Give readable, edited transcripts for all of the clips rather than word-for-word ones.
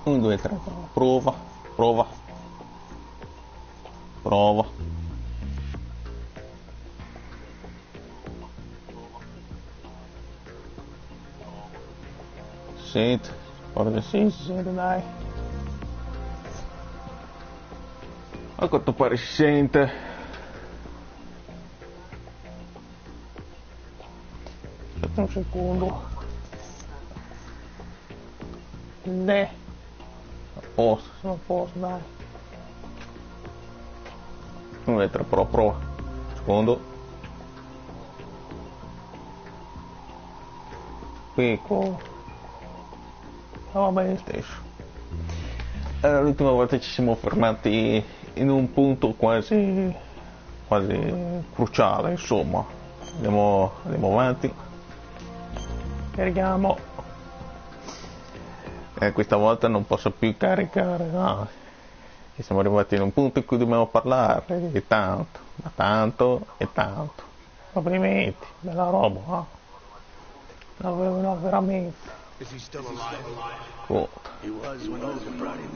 1, 2, 3, prova, prova, prova. Senti, guarda, sì, si sente, dai. A quanto pare si sente. Aspetta un secondo. Ne. A posto, sono a posto, dai. 1, 2, 3, prova. Secondo. Piccolo. Va bene stesso. L'ultima volta ci siamo fermati in un punto quasi cruciale, insomma. Andiamo avanti. Carichiamo. Questa volta non posso più caricare, no. E siamo arrivati in un punto in cui dobbiamo parlare di tanto, ma tanto e tanto. Complimenti, bella roba, no, veramente. Is he still alive? Cool. He was when Olga brought him.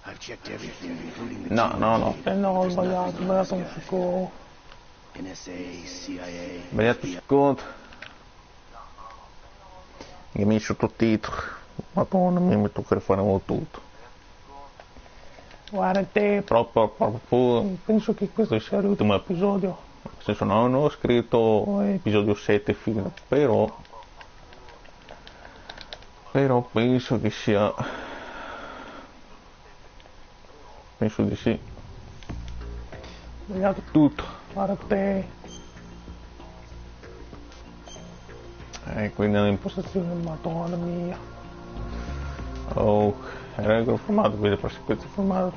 I've checked everything, including the No, GOP, ho sbagliato un secondo. NSA, CIA, Sbagliato un secondo. I miei sottotitoli. Madonna mia, mi tocca rifare tutto. Guarda te, proprio, penso che questo sia l'ultimo episodio. Nel senso, non ho scritto episodio 7 fino, però penso che sia, penso di sì. Sbagliato tutto, guarda te. Quindi l'impostazione, madonna mia. Oh, regolo formato, vede proseguenza formato,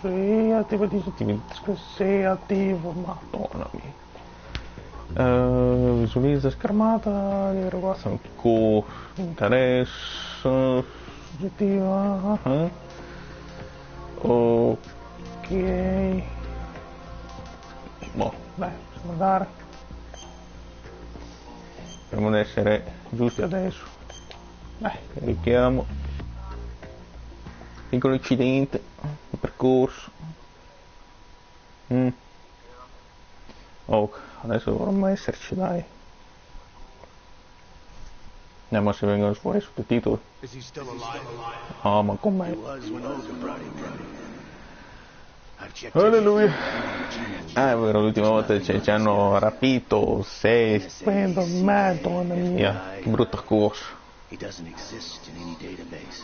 sì, attivo, disattivo, sì, attivo, madonna mia. Visualizza schermata di regolazione interesse soggettiva. Ok, boh, dai, possiamo andare. Speriamo di essere giusti adesso. Dai, carichiamo. Piccolo incidente di percorso. Oh, adesso dovremmo esserci, dai. Andiamo se vengono fuori i sottotitoli. Oh, ma com'è? Alleluia. È vero, l'ultima volta ci hanno rapito 6 spendo, madonna mia, che brutta corsa. He doesn't exist in any database.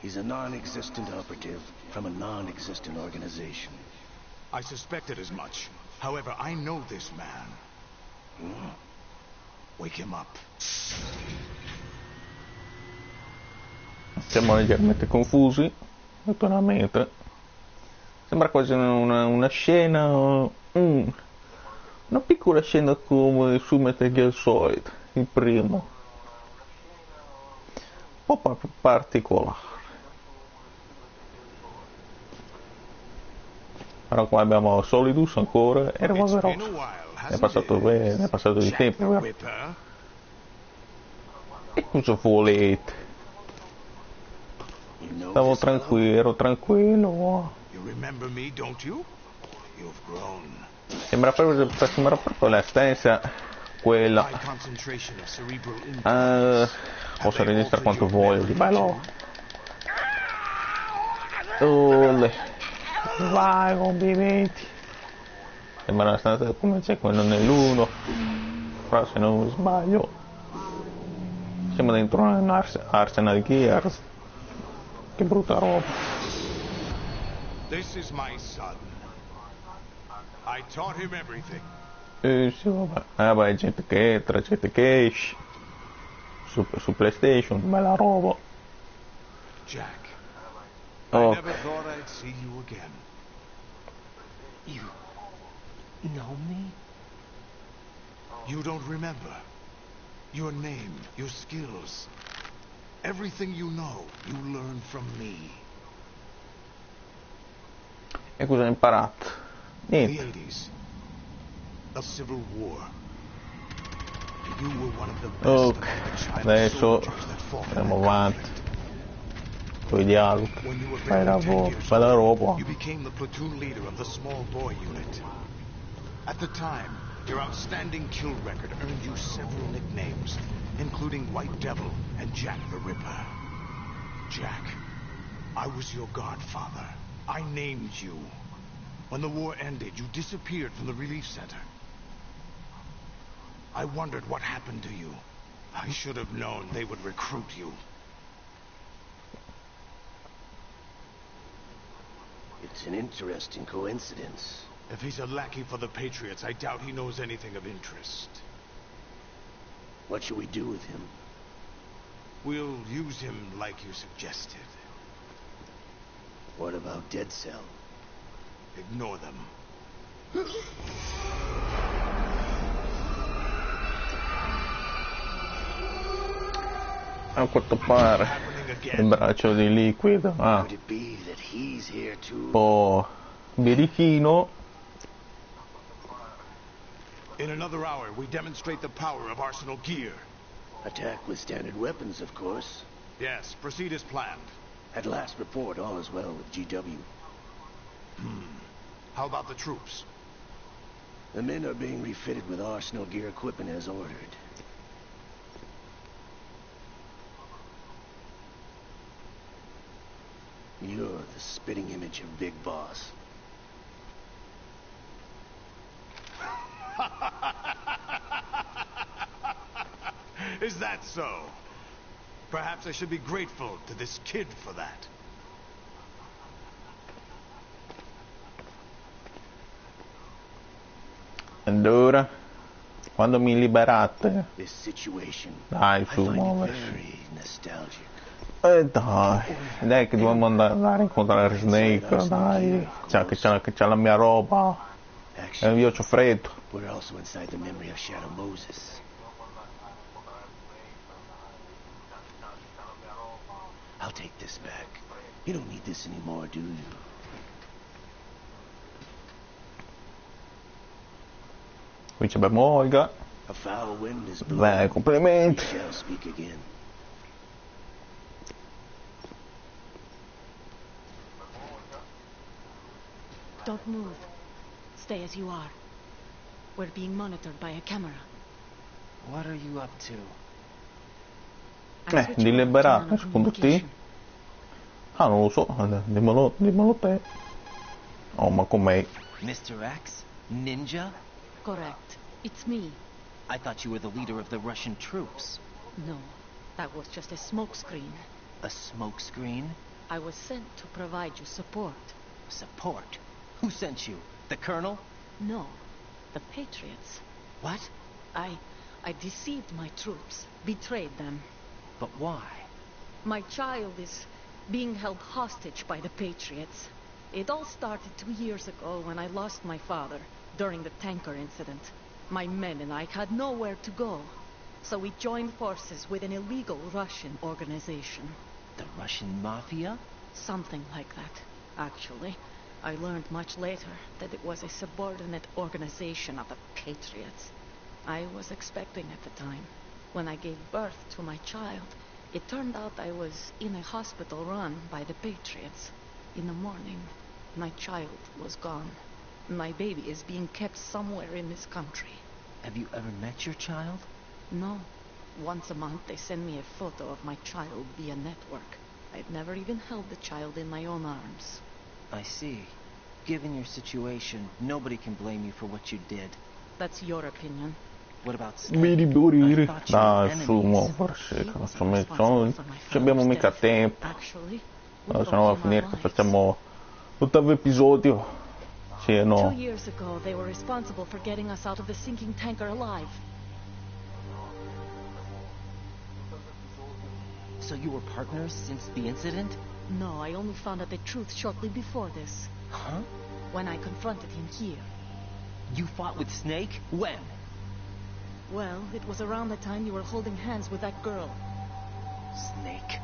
He's a non-existent operative from a non-existent organization. I suspected as much. However, I know this man. Wake him up. Siamo leggermente confusi, naturalmente. Sembra quasi una scena, una piccola scena come su Metal Gear Solid, il primo. Un po' particolare. Però qua abbiamo Solidus ancora e Orari. È passato di tempo, vero? E cosa volete? Ero tranquillo. Sembra proprio la stessa quella. Posso registrare quanto voglio di bello. Vai, complimenti. Sembra una stanza come c'è quello nell'1. Però se non sbaglio siamo dentro un Arsenal Gears. Che brutta roba. This is my son. I taught him everything. Sì, vabbè, gente che esce su PlayStation, bella roba. Jack, I never thought I'd see you again. You know me? You don't remember. Your name, your skills. Everything you know, you learned from me. E cosa hai imparato? Niente. The 80s. A civil war. You were one of the best of the child soldiers that Andiamo avanti. Con i dialoghi. When you were Fai barely 10 lavoro. years Fai la old, roba. you became the platoon leader of the small boy unit. At the time, your outstanding kill record earned you several nicknames, including White Devil and Jack the Ripper. Jack, I was your godfather. I named you. When the war ended, you disappeared from the relief center. I wondered what happened to you. I should have known they would recruit you. It's an interesting coincidence. If he's a lackey for the Patriots, I doubt he knows anything of interest. What should we do with him? We'll use him like you suggested. What about Dead Cell? Ignore them. A quanto pare il braccio di liquido. Ah, Could it be that he's here too? un po' birichino. In another hour, we demonstrate the power of Arsenal gear. Attack with standard weapons, of course. Yes, proceed as planned. At last report, all is well with GW. How about the troops? The men are being refitted with Arsenal gear equipment as ordered. You're the spitting image of Big Boss. Is that so? Perhaps I should be grateful to this kid for that. Allora, quando mi liberate? This situation, Dai, I su, find it muoversi. very nostalgic. Dai che dobbiamo andare a incontrare Snake, dai. Che c'ha la mia roba. E Actually, io c'ho freddo. we're also inside the memory of Shadow Moses. I'll take this back. You don't need this anymore, do you? Qui abbiamo Olga. A foul wind is blowing. Beh, We complimenti. shall speak again. Don't move. Stay as you are. We're being monitored by a camera. What are you up to? I'm switching Di off liberare, channel secondo te? communication. Ah, non lo so, dimmelo te. Oh, ma com'è? Mr. X? Ninja? Correct. It's me. I thought you were the leader of the Russian troops. No, that was just a smokescreen. A smokescreen? I was sent to provide you support. Support? Who sent you? The Colonel? No, the Patriots. What? I deceived my troops, betrayed them. But why? My child is being held hostage by the Patriots. It all started 2 years ago when I lost my father during the tanker incident. My men and I had nowhere to go, so we joined forces with an illegal Russian organization. The Russian Mafia? Something like that, actually. I learned much later that it was a subordinate organization of the Patriots. I was expecting at the time. When I gave birth to my child, it turned out I was in a hospital run by the Patriots. In the morning, my child was gone. My baby is being kept somewhere in this country. Have you ever met your child? No. Once a month they send me a photo of my child via network. I'd never even held the child in my own arms. I see. Given your situation, nobody can blame you for what you did. That's your opinion. What about Mi Snake? riburire. I thought you were Dai, su, enemies. muoversi. He Non was ci responsible for my abbiamo father's mica death. tempo. Actually, we Se no broke va a him finire che alive. facciamo l'ottavo episodio. Sì e 2 no. years ago, they were responsible for getting us out of the sinking tanker alive. So you were partners since the incident? No, I only found out the truth shortly before this, Huh? when I confronted him here. You fought with Snake? When? Well, it was around the time you were holding hands with that girl. Snake.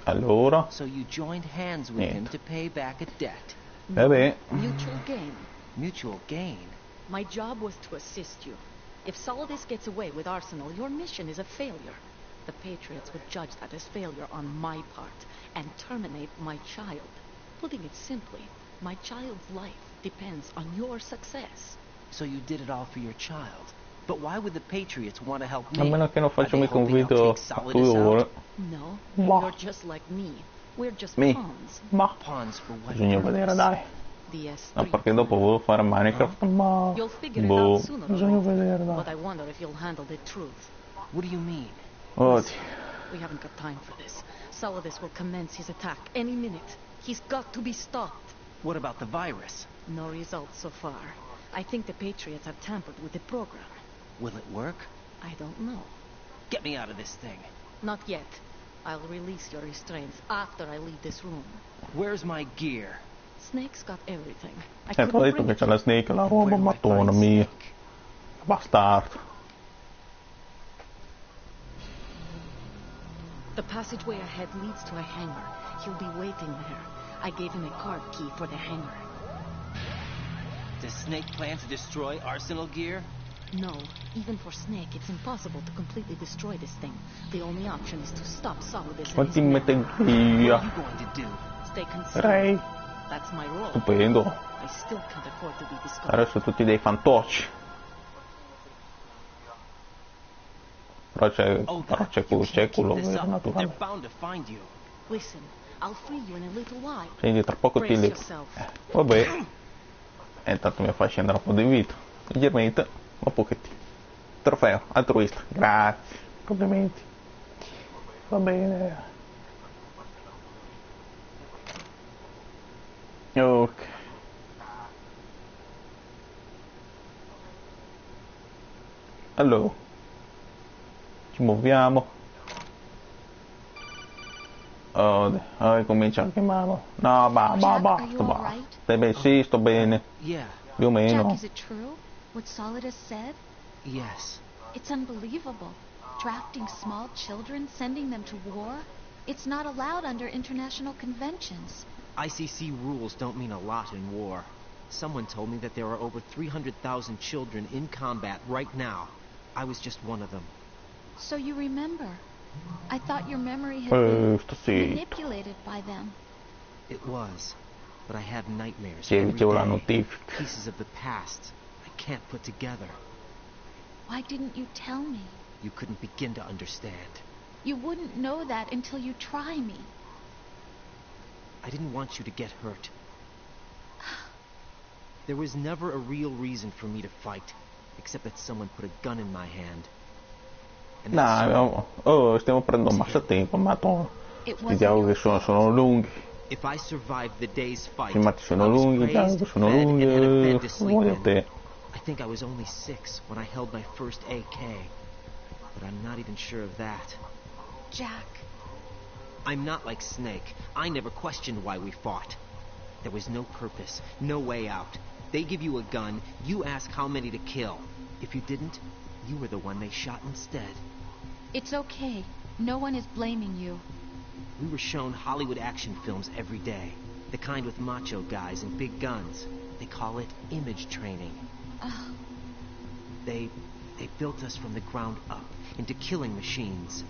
Allora, So you joined hands with him Niente. to pay back a debt. beh, Mutual gain. Mutual gain. My job was to assist you. If Solidus gets away with Arsenal, your mission is a failure. The Patriots would judge that as failure on my part and terminate my child. Putting it simply, my child's life depends on your success. So you did it all for your child. But why would the Patriots want to help me? A meno che non faccio mica un Are they hoping video I'll a take 2 Solidus ore. out? No, Bah. you're just like me. We're just Me? pawns. Ma Pawns for what bisogna purpose? vedere, dai. The No, S3. perché dopo volevo fare Minecraft, ma You'll figure it boh, out sooner or bisogna later. vedere, But dai. I wonder if you'll handle the truth. What do you mean? Oddio. We haven't got time for this. Solidus will commence his attack any minute. He's got to be stopped. What about the virus? No results so far. I think the Patriots have tampered with the program. Will it work? I don't know. Get me out of this thing. Not yet. I'll release your restraints after I leave this room. Where's my gear? Snake's got everything. I T'ho couldn't detto bring che it c'è la Snake, la roba, Where do I madonna find mia. Snake? Bastardo. The passageway ahead leads to a hangar. He'll be waiting there. I gave him a card key for the hangar. Does Snake plan to destroy Arsenal gear? No, even for Snake, it's impossible to completely destroy this thing. The only option is to stop Solidus and Quanti his men. mette What are via? you going to do? Stay concealed. Ray, That's my role. stupendo. I still can't afford to be discovered. Adesso tutti dei fantocci. Però c'è Oh, quello, you can't quello keep this vero, up. They're naturalmente. bound to find you. Listen, I'll free you in a little while. Quindi tra poco ti Brace leggo. yourself. Vabbè. E intanto mi fa scendere un po' di vita. Leggermente, ma pochettino. Trofeo, altruista. Grazie. Complimenti. Va bene. Ok. Allora. Ci muoviamo. Oh, comincia a chiamarlo. No, Jack, are basta, you all basta. right? Beh, sì, sto bene. Yeah, Più o meno. Jack, is it true? What Solidus said? yes. It's unbelievable. Drafting small children, sending them to war? It's not allowed under international conventions. ICC rules don't mean a lot in war. Someone told me that there are over 300,000 children in combat right now. I was just one of them. So you remember. I thought your memory had been Sto zitto. manipulated by them. It was, but I have nightmares Sì, every ricevo la day. notifica. Pieces of the past I can't put together. Why didn't you tell me? You couldn't begin to understand. You wouldn't know that until you try me. I didn't want you to get hurt. There was never a real reason for me to fight, except that someone put a gun in my hand. And that's Stiamo prendendo massa tempo, madonna. It I wasn't dialoghi your sono lunghi. if I survived the day's fight, I filmati sono I was lunghi, i praised, dialoghi sono fed, lunghi. and had a bed to sleep Voglio in. te. I think I was only 6 when I held my first AK, but I'm not even sure of that. Jack. I'm not like Snake. I never questioned why we fought. There was no purpose, no way out. They give you a gun, you ask how many to kill. If you didn't, you were the one they shot instead. It's okay. No one is blaming you. We were shown Hollywood action films every day. The kind with macho guys and big guns. They call it image training. Ugh. They built us from the ground up into killing machines.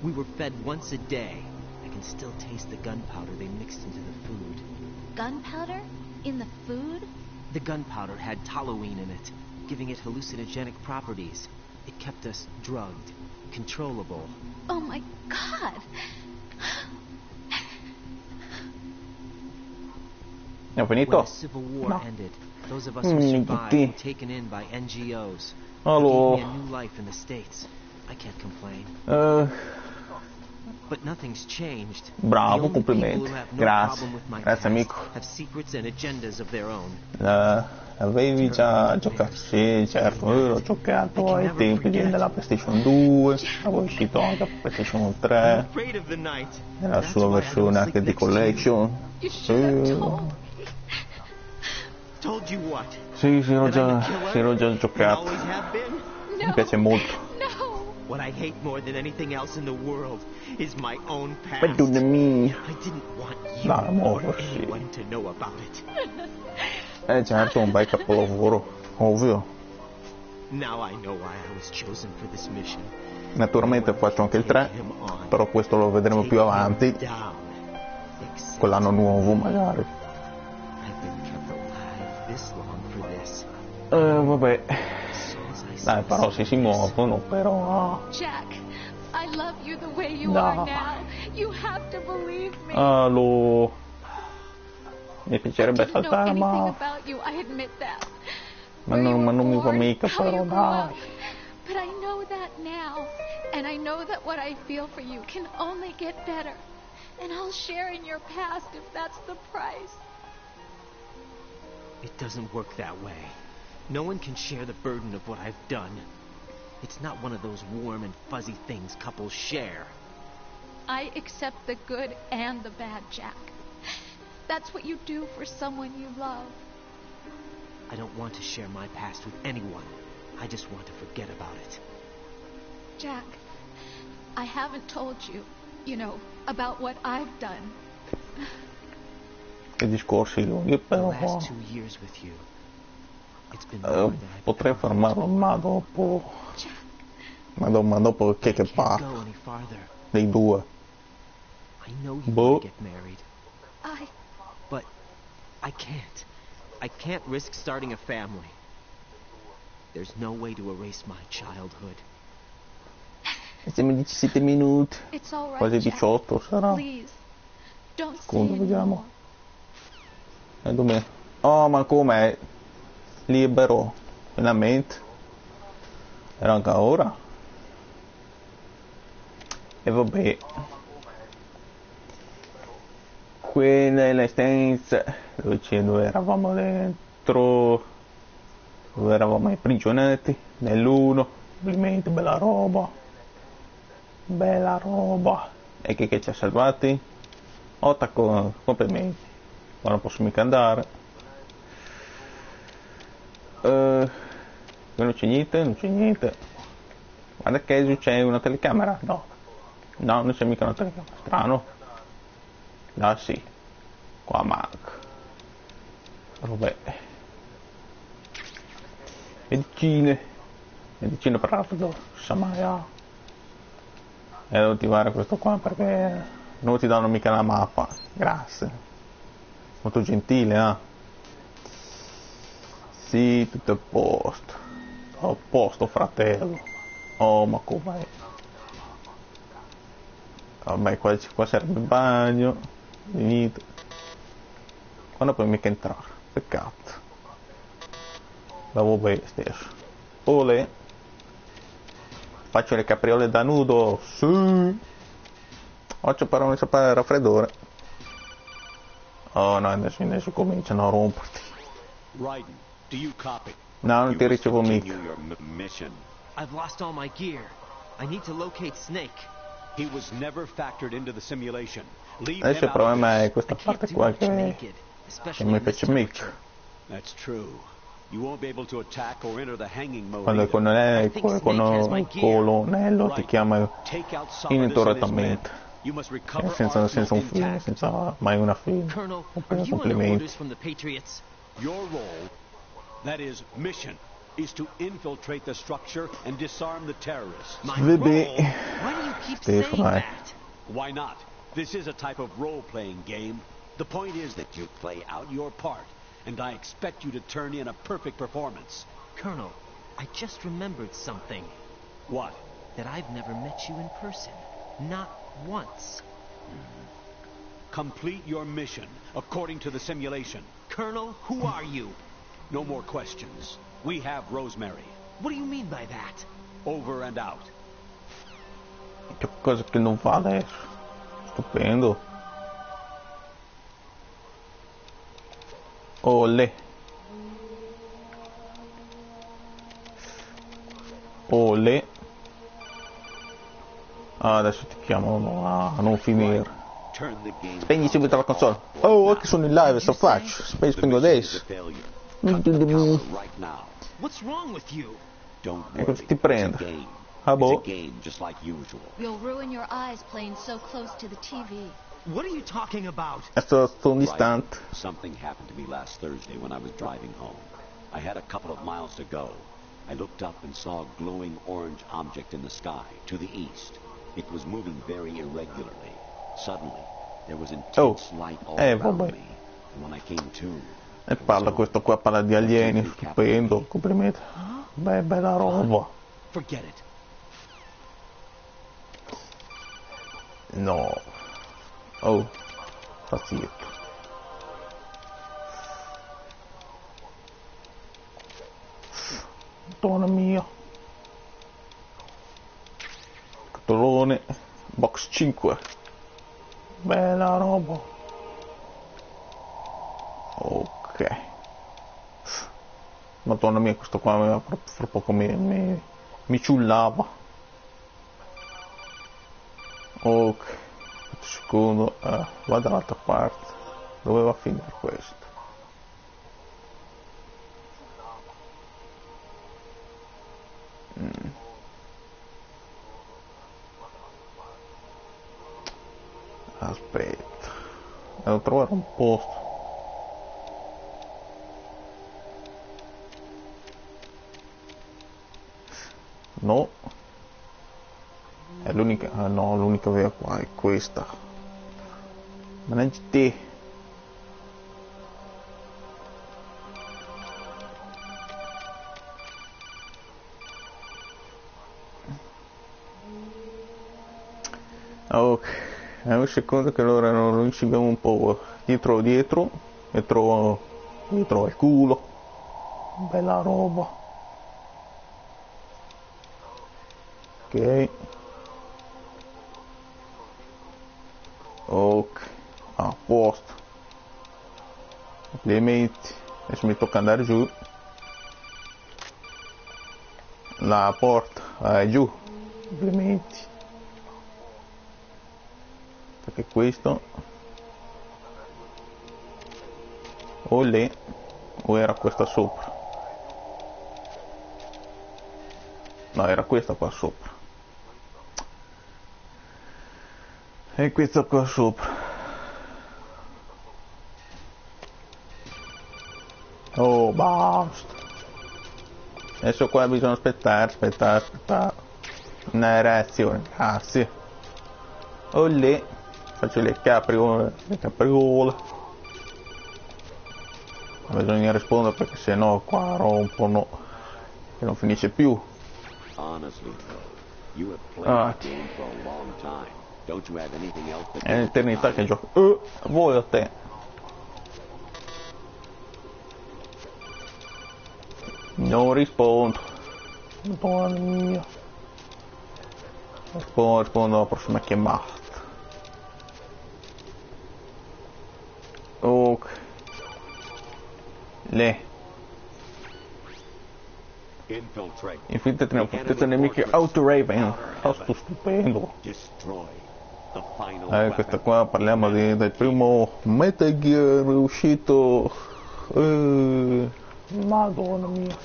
We were fed once a day. I can still taste the gunpowder they mixed into the food. Gunpowder? In the food? The gunpowder had toluene in it, giving it hallucinogenic properties. It kept us drugged, controllable. Oh my god! È When finito? the Civil War No. ended, those of us who survived tutti. were taken in by NGOs. Allora. Gave me a new life in the States. I can't complain. But nothing's changed. Bravo, The only complimenti. people who have no Grazie. problem with my Grazie, past amico. have secrets and agendas of their own. Avevi già giocato? Sì, certo, l'ho giocato ai tempi della PlayStation 2, avevo uscito anche per PlayStation 3, Afraid of the night. nella That's sua why I versione don't anche sleep di next to you. collection. You should have told me. Told you what? Sì, That I'm a killer? l'ho già And giocato, always have been? mi piace molto. No! What I hate more than anything else in the world is my own past. Perdona mia. I didn't want you No, or amore, sì. anyone to know about it. Certo, un bel capolavoro, ovvio. Now I know why I was chosen for this mission. Naturalmente faccio anche il 3, però questo lo vedremo più avanti, con l'anno nuovo magari. Vabbè, dai, però se si muovono, però... Jack, I love you the way you are now. You have to believe me. Allora, mi piacerebbe I didn't know saltare, anything ma about you, I admit that. ma Where you non were mi fa born, mica, how però you grew dai. up. But I know that now, and I know that what I feel for you can only get better. And I'll share in your past if that's the price. It doesn't work that way. No one can share the burden of what I've done. It's not one of those warm and fuzzy things couples share. I accept the good and the bad, Jack. That's what you do for someone you love. I don't want to share my past with anyone. I just want to forget about it. Jack, I haven't told you, you know, about what I've done. Che discorsi lunghi, The però last 2 years with you. It's been more than I potrei fermarlo, ma dopo... Jack, Ma dopo chi è che can't parte? go any farther. Dei due. I know you Boh. want to get married, but I can't. I can't risk starting a family. There's no way to erase my childhood. Siamo 17 minuti, it's all right, quasi Jack. 18 sarà. Please, don't say Secondo, anymore. vediamo. Domenica. Oh, ma com'è? Libero, finalmente. Era anche ora. E vabbè. Qui nelle stanze dove eravamo dentro, dove eravamo imprigionati, nell'1, complimenti, bella roba. Bella roba. E che ci ha salvati? Complimenti. Ma non posso mica andare. Non c'è niente, non c'è niente. Guarda che c'è una telecamera? No. No, non c'è mica una telecamera. Strano. Ah sì. Qua manca. Vabbè. Medicine. Medicine per rapido. Samaya. E devo attivare questo qua perché non ti danno mica la mappa. Grazie. Molto gentile, eh? Sì, tutto a posto. A posto, fratello. Oh, ma com'è? Vabbè, qua serve il bagno. Finito. Quando puoi mica entrare? Peccato. Lavo bene stesso. Olè. Faccio le capriole da nudo. Sì. Oggi però non c'è il raffreddore. Oh no, adesso cominciano a romperti. Raiden, do you copy? No, non ti ricevo mica. Your mission. I've lost all my gear. I need to locate Snake. He was never factored into the simulation. Leave Adesso him il out of problema è this. questa I can't parte do qua much che naked, especially mi in this fece mica. temperature. That's true. You won't be able to attack or enter the hanging mode. Quando il colonnello ti chiama Take out Solidus and his men. ininterrottamente, You must recover senza Arsenal un fine, intact. senza mai una fine. Colonel, are you under Complimenti. orders from the Patriots? Your role, that is mission, is to infiltrate the structure and disarm the terrorists. My Vabbè. role? Why do you keep Stefano, saying eh. that? Why not? This is a type of role-playing game. The point is that you play out your part, and I expect you to turn in a perfect performance. Colonel, I just remembered something. What? That I've never met you in person. Not once. Complete your mission according to the simulation. Colonel, who are you? No more questions. We have Rosemary. What do you mean by that? Over and out. Che cosa che non fa adesso? Stupendo. Olè. Olè. Ah, adesso ti chiamano a non finire. Turn the game. Spegni subito la console. Oh, che sono in live, sto faccio. Spengo adesso. Cut the power right now. What's wrong with you? Don't E worry. cosa ti It's a prende? game. Ah, It's boh. a game just like usual. You'll ruin your eyes playing so close to the TV. What are you talking about? Sto distante. Something happened to me last Thursday when I was driving home. I had a couple of miles to go. I looked up and saw a glowing orange object in the sky to the east. It was moving very irregularly. Suddenly, there was intense light all around me. And when I came to, e parla questo qua, parla di alieni, stupendo, complimenti. Beh, bella roba. Forget it. No. Oh, sta zitto. Madonna mia. Scatolone. Box 5. Bella roba. Ok. Madonna mia, questo qua fra poco mi ciullava. Ok. Un secondo. Vado dall'altra parte. Dove va a finire questo? Aspetta, devo trovare un posto. No, è l'unica. Ah no, l'unica vera qua è questa. Managgi te. Ok, un secondo che allora non incidiamo un po' dietro al culo. Bella roba. Ok. Ok, a posto. Complimenti. Adesso mi tocca andare giù. La porta è giù. Complimenti. Perché questo o lì o era questa sopra. No, era questa qua sopra. E questa qua sopra. Oh, basta. Adesso qua bisogna aspettare. Una reazione. Grazie. O lì. Faccio le capriole. Bisogna rispondere perché sennò qua rompono e non finisce più. È un'eternità che gioco. Voi a te. Non rispondo. Madonna mia. Rispondo alla prossima chiamata. Ok. Le. Infiltrati nella fortezza nemiche Raven. Oh, sto stupendo. Questa qua parliamo del primo Metal Gear uscito. Madonna mia.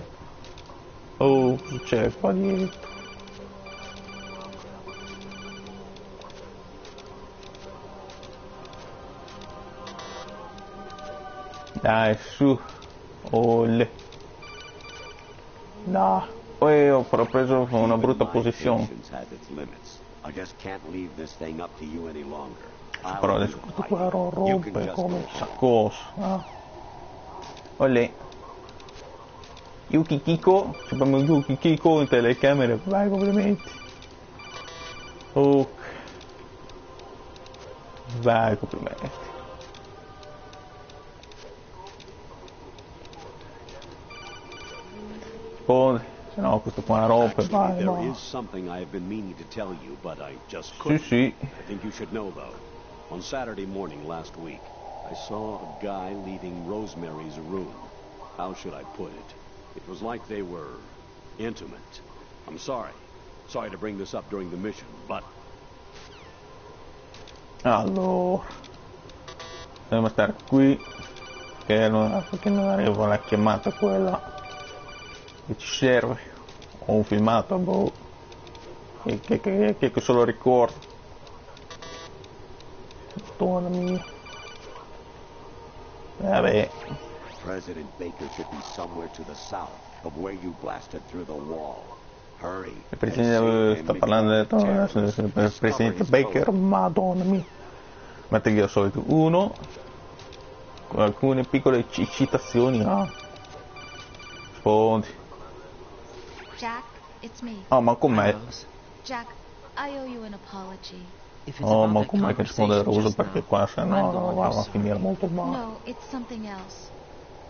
Oh, c'è qua dietro. Dai, su. Olle. No. Poi ho preso una brutta posizione. Però adesso questo qua rompe come un saccoso. Olle. Yuki Kiko. Abbiamo Yuki Kiko in telecamere. Vai, complimenti. Ok. Vai, complimenti. Poi, se no questo qua rompe, vai, no. Sì. I think you should know though. On Saturday morning last week, I saw a guy leaving Rosemary's room. How should I put it? It was like they were intimate. I'm sorry. Sorry to bring this up during the mission, but... Allora, dobbiamo stare qui, perché non arriva la chiamata quella che ci serve. Ho un filmato, boh, che solo ricordo. Madonna mia. Vabbè, President Baker should be somewhere to the south of where you blasted through the wall. Hurry. Il presidente sta parlando del presidente Baker, madonna mia. Martedì al solito 1, con alcune piccole citazioni a sfondi. Jack, it's me. Oh, ma com'è? Jack, I owe you an apology. Oh, ma com'è che risponde Rosa, perché qua se no va a finire molto male. No, it's something else.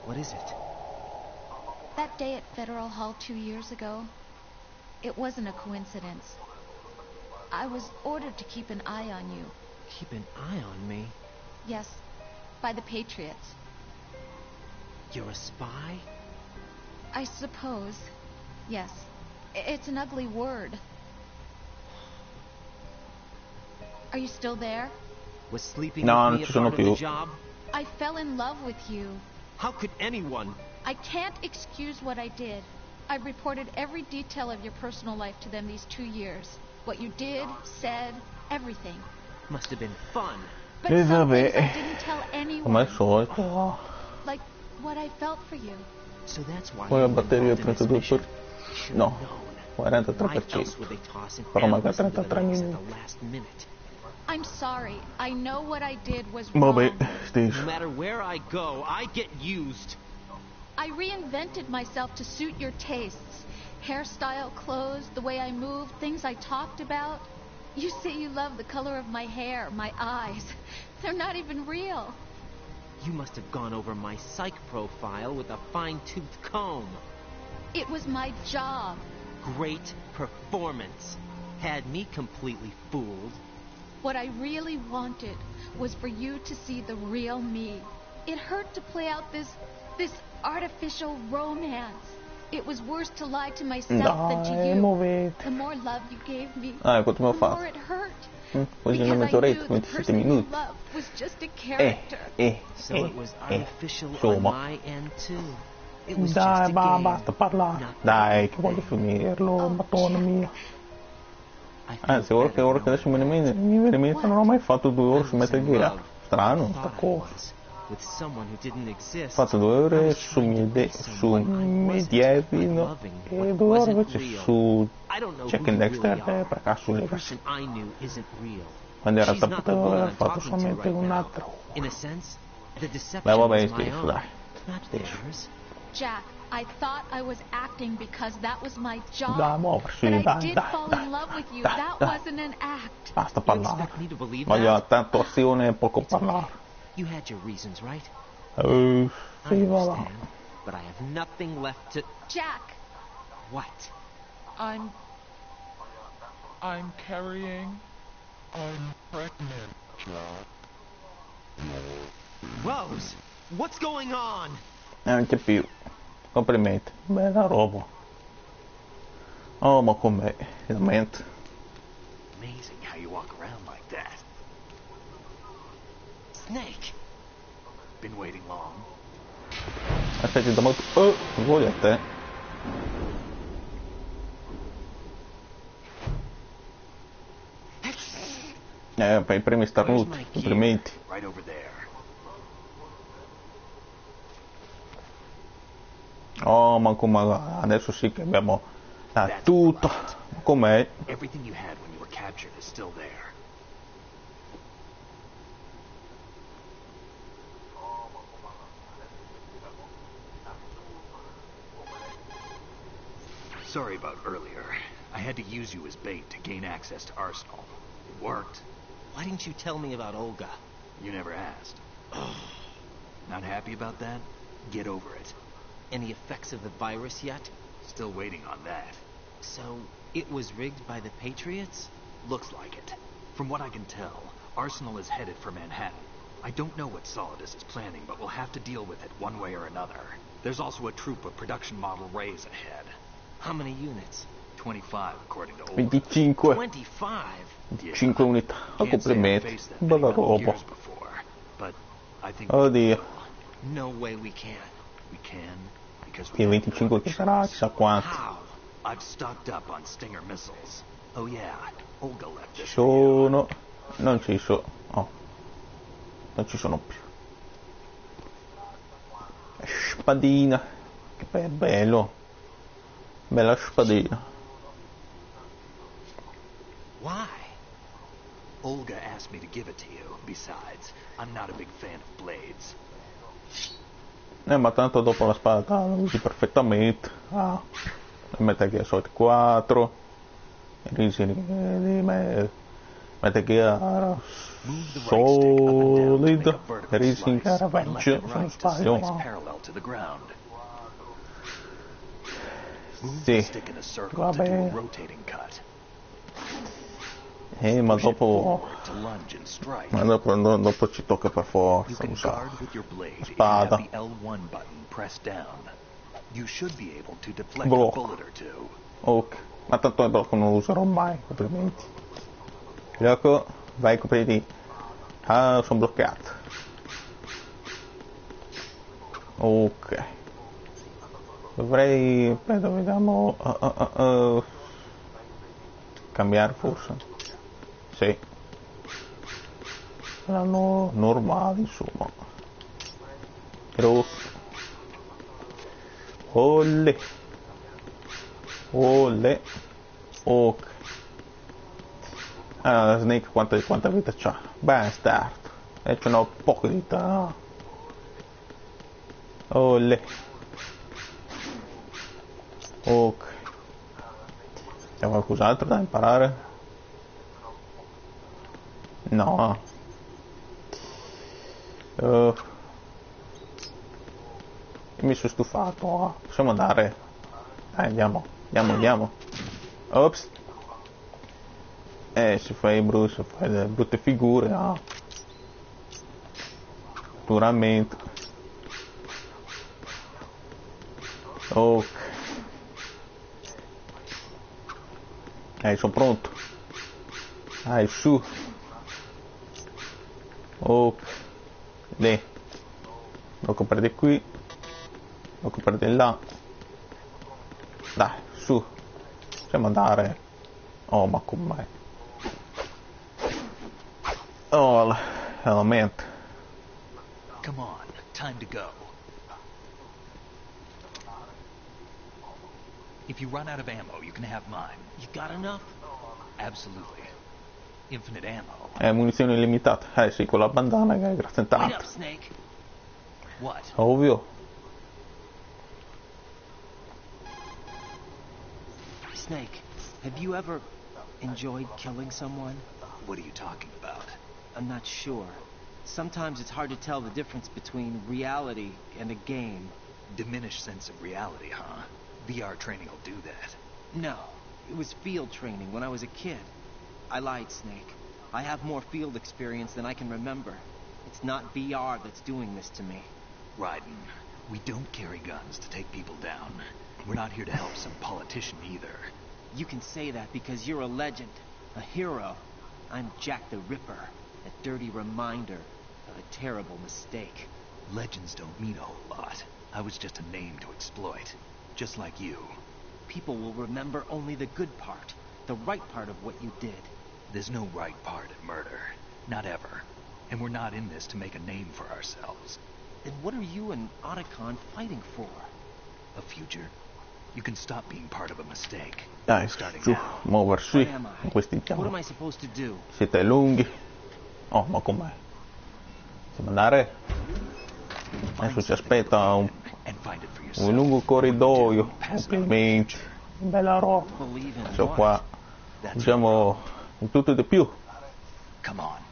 What is it? That day at Federal Hall 2 years ago, it wasn't a coincidence. I was ordered to keep an eye on you. Keep an eye on me? Yes, by the Patriots. You're a spy? I suppose. Yes. It's an ugly word. Are you still there? Was sleeping No, with non me ci a sono part of the più. job? I fell in love with you. How could anyone? I can't excuse what I did. I reported every detail of your personal life to them these 2 years. What you did, said, everything. Must have been fun. But some vabbè. things I didn't tell Come al anyone. solito. Like what I felt for you. So that's why Poi la you batteria involved in this 32 mission. per... Should've no, known. 43%. Why else would they toss an Però manca analyst into the 33 mix at minuti. the last minute? I'm sorry. I know what I did was wrong. Vabbè, No stesso. matter where I go, I get used. I reinvented myself to suit your tastes. Hairstyle, clothes, the way I moved, things I talked about. You say you love the color of my hair, my eyes. They're not even real. You must have gone over my psych profile with a fine-toothed comb. It was my job. Great performance. Had me completely fooled. What I really wanted was for you to see the real me. It hurt to play out this artificial romance. It was worse to lie to myself than to Dai, you. muovete. The more love you gave me, Quanto mi ho the fatto? more it hurt. Così Because una I mezz'oretta, knew the 27 person you minuti. loved was just a character. So it was artificial on Insomma. my end too. It was just Dai, a game. basta parlare. Not Dai, che the voglio thing. finirlo, madonna mia. I felt Anzi, ora che better adesso mi knowing viene in mente, non ho mai fatto 2 ore su I was Metal in Gear. love. Strano, sta Thought I cosa. was, with someone who didn't exist. Ho fatto 2 I ore was su trying to be su someone I Medievi, wasn't, no? loving E what 2 ore wasn't invece real. su I don't know Jack who and you Dexter really are. per caso The Legacy. person I knew isn't real. Quando era She's not the saputo woman aver I'm fatto talking to solamente right un now. altro. In a sense, the deception Beh, vabbè, was my stesso, own, dai. not Stesso. theirs. Jack, I thought I was acting because that was my job. Dai, muoversi, but I dai, did dai, fall dai, in love with you. dai, That dai. wasn't an act. Basta You parlare. expect me to believe Voglio that? tanto azione e poco It's okay. parlare. You had your reasons, right? Sì, I va là. understand, but I have nothing left to... Jack, What? I'm carrying. I'm pregnant, John. Rose, what's going on? Non c'è più. Complimenti. Bella roba. Oh, ma com'è? Veramente. Amazing how you walk around like that. Snake. Been waiting long? Aspetti da molto... Oh, vuoi a te? Per i premi starnuti. Complimenti. Right over there. Oh, ma come... Adesso sì che abbiamo... tutto. Com'è? Everything you had when you were captured is still there. Sorry about earlier. I had to use you as bait to gain access to Arsenal. It worked. Why didn't you tell me about Olga? You never asked. Not happy about that? Get over it. Any effects of the virus yet? Still waiting on that. So, it was rigged by the Patriots? Looks like it. From what I can tell, Arsenal is headed for Manhattan. I don't know what Solidus is planning, but we'll have to deal with it one way or another. There's also a troop of production model Rays ahead. How many units? 25, according to Olga. 25. 25? 5 unità. Oh, Can't say I've complimenti. faced that Bella many roba. years before, but I think Oddio. No way we can. we can because we Che have 25 no che sarà, choice. chissà quanti. How? I've stocked up on Stinger missiles. Oh yeah, Olga left Ci this. sono... Non ci sono... Oh. Non ci sono più. Spadina. Che bello. Bella spadina. Why? Olga asked me to give it to you. Besides, I'm not a big fan of blades. Ma tanto dopo la spada la usi perfettamente. Ah. Metti che soliti 4. Metti che Solid. Racing Caravage. Se non sbaglio. Sì. Vabbè. Ma dopo ci tocca per forza usare spada. Blocco. Ok, ma tanto il blocco non lo userò mai, ovviamente. Blocco, vai copriti. Ah, sono bloccato. Ok. Dovrei, vediamo, cambiare forse. Sì, saranno normali, insomma. Grossi. Olle. Olle. Ok. Ah, Snake quanta vita c'ha? Bastard. E ce n'ho poca vita. Olle. Ok. C'è qualcos'altro da imparare? No. Mi sono stufato. Possiamo andare? Dai, andiamo. Ops. Si fai delle brutte figure, ah. Naturalmente. Ok. Sono pronto. Dai, su. Ok. Lì. Lo comprate qui. Lo comprate là. Dai, su. Possiamo andare. Oh, ma com'è? Oh, element. Come on, time to go. If you run out of ammo, you can have mine. You got enough? Absolutely. Infinite ammo. Munizioni illimitate. Sì, con la bandana che grazie Wait up, tanto. Snake. What? Ovvio. Snake, have you ever enjoyed killing someone? What are you talking about? I'm not sure. Sometimes it's hard to tell the difference between reality and a game. Diminished sense of reality, huh? VR training will do that. No, it was field training when I was a kid. I lied, Snake. I have more field experience than I can remember. It's not VR that's doing this to me. Raiden, we don't carry guns to take people down. We're not here to help some politician either. You can say that because you're a legend, a hero. I'm Jack the Ripper, a dirty reminder of a terrible mistake. Legends don't mean a whole lot. I was just a name to exploit. Just like you. People will remember only the good part, the right part of what you did. There's no right part in murder. Not ever. And we're not in this to make a name for ourselves. Then what are you and Otacon fighting for? A future. You can stop being part of a mistake. Dai, giù, muoversi. Where am I? Questi What am I supposed to do? siete lunghi. Oh, ma com'è? Possiamo andare? Adesso ci aspetta un lungo corridoio. Complimenti. Bella roba. Believe in Adesso what? qua usiamo un tutto di più. Come on.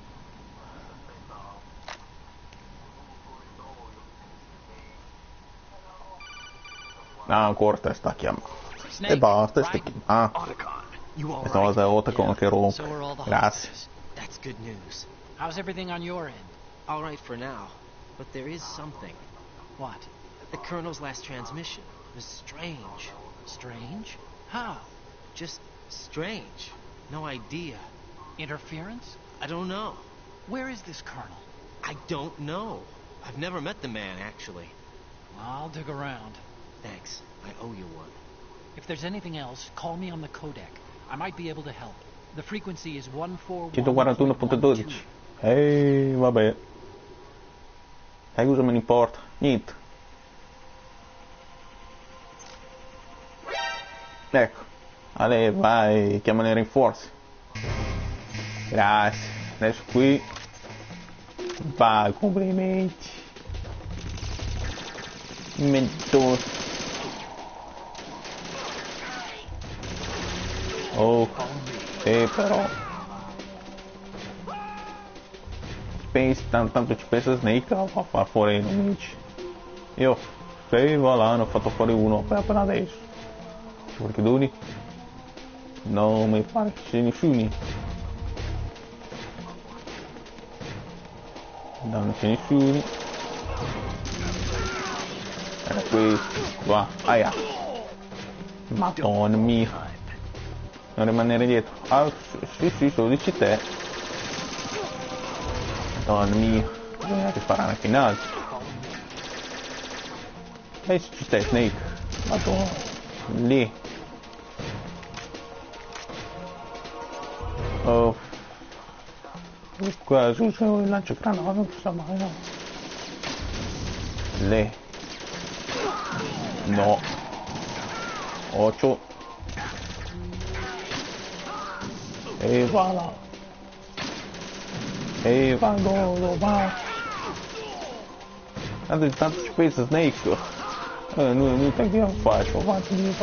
Ah, ancora te sta chiamando. E basta, ah, Otacon, you all questa right? volta è Otacon che rompe. So are all the Grazie. hostages. That's good news. How's everything on your end? All right for now, but there is something. What? The Colonel's last transmission was strange. Strange? How? Just strange. No idea. Interference? I don't know. Where is this colonel? I don't know. I've never met the man, actually. I'll dig around. Thanks. I owe you one. If there's anything else, call me on the codec. I might be able to help. The frequency is 141.12. 141.12. Ehi, vabbè. Sai cosa me ne importa? Niente. Ecco. Ale, vai, chiamano i rinforzi. Grazie. Adesso qui. Vai, complimenti. Mentore. Oh, però. Tanto ci pensa Snake a far fuori i nemici. Io, se va là, ne ho fatto fuori uno appena adesso. Perché doni? Non mi pare che ci sia nessuno. No, non c'è nessuno. Era questo. Va, aia. Madonna mia. Non rimanere dietro. Ah, sì, solo dici te. Madonna mia. Bisogna riparare anche in alto. E ci stai Snake. Madonna. Lì. Oh. Qua su il lancio granata, non si sa mai, no. Lì. No. 8. E va là. E vado, va. Tanto ci pensa Snake. Non che io faccio, avanti di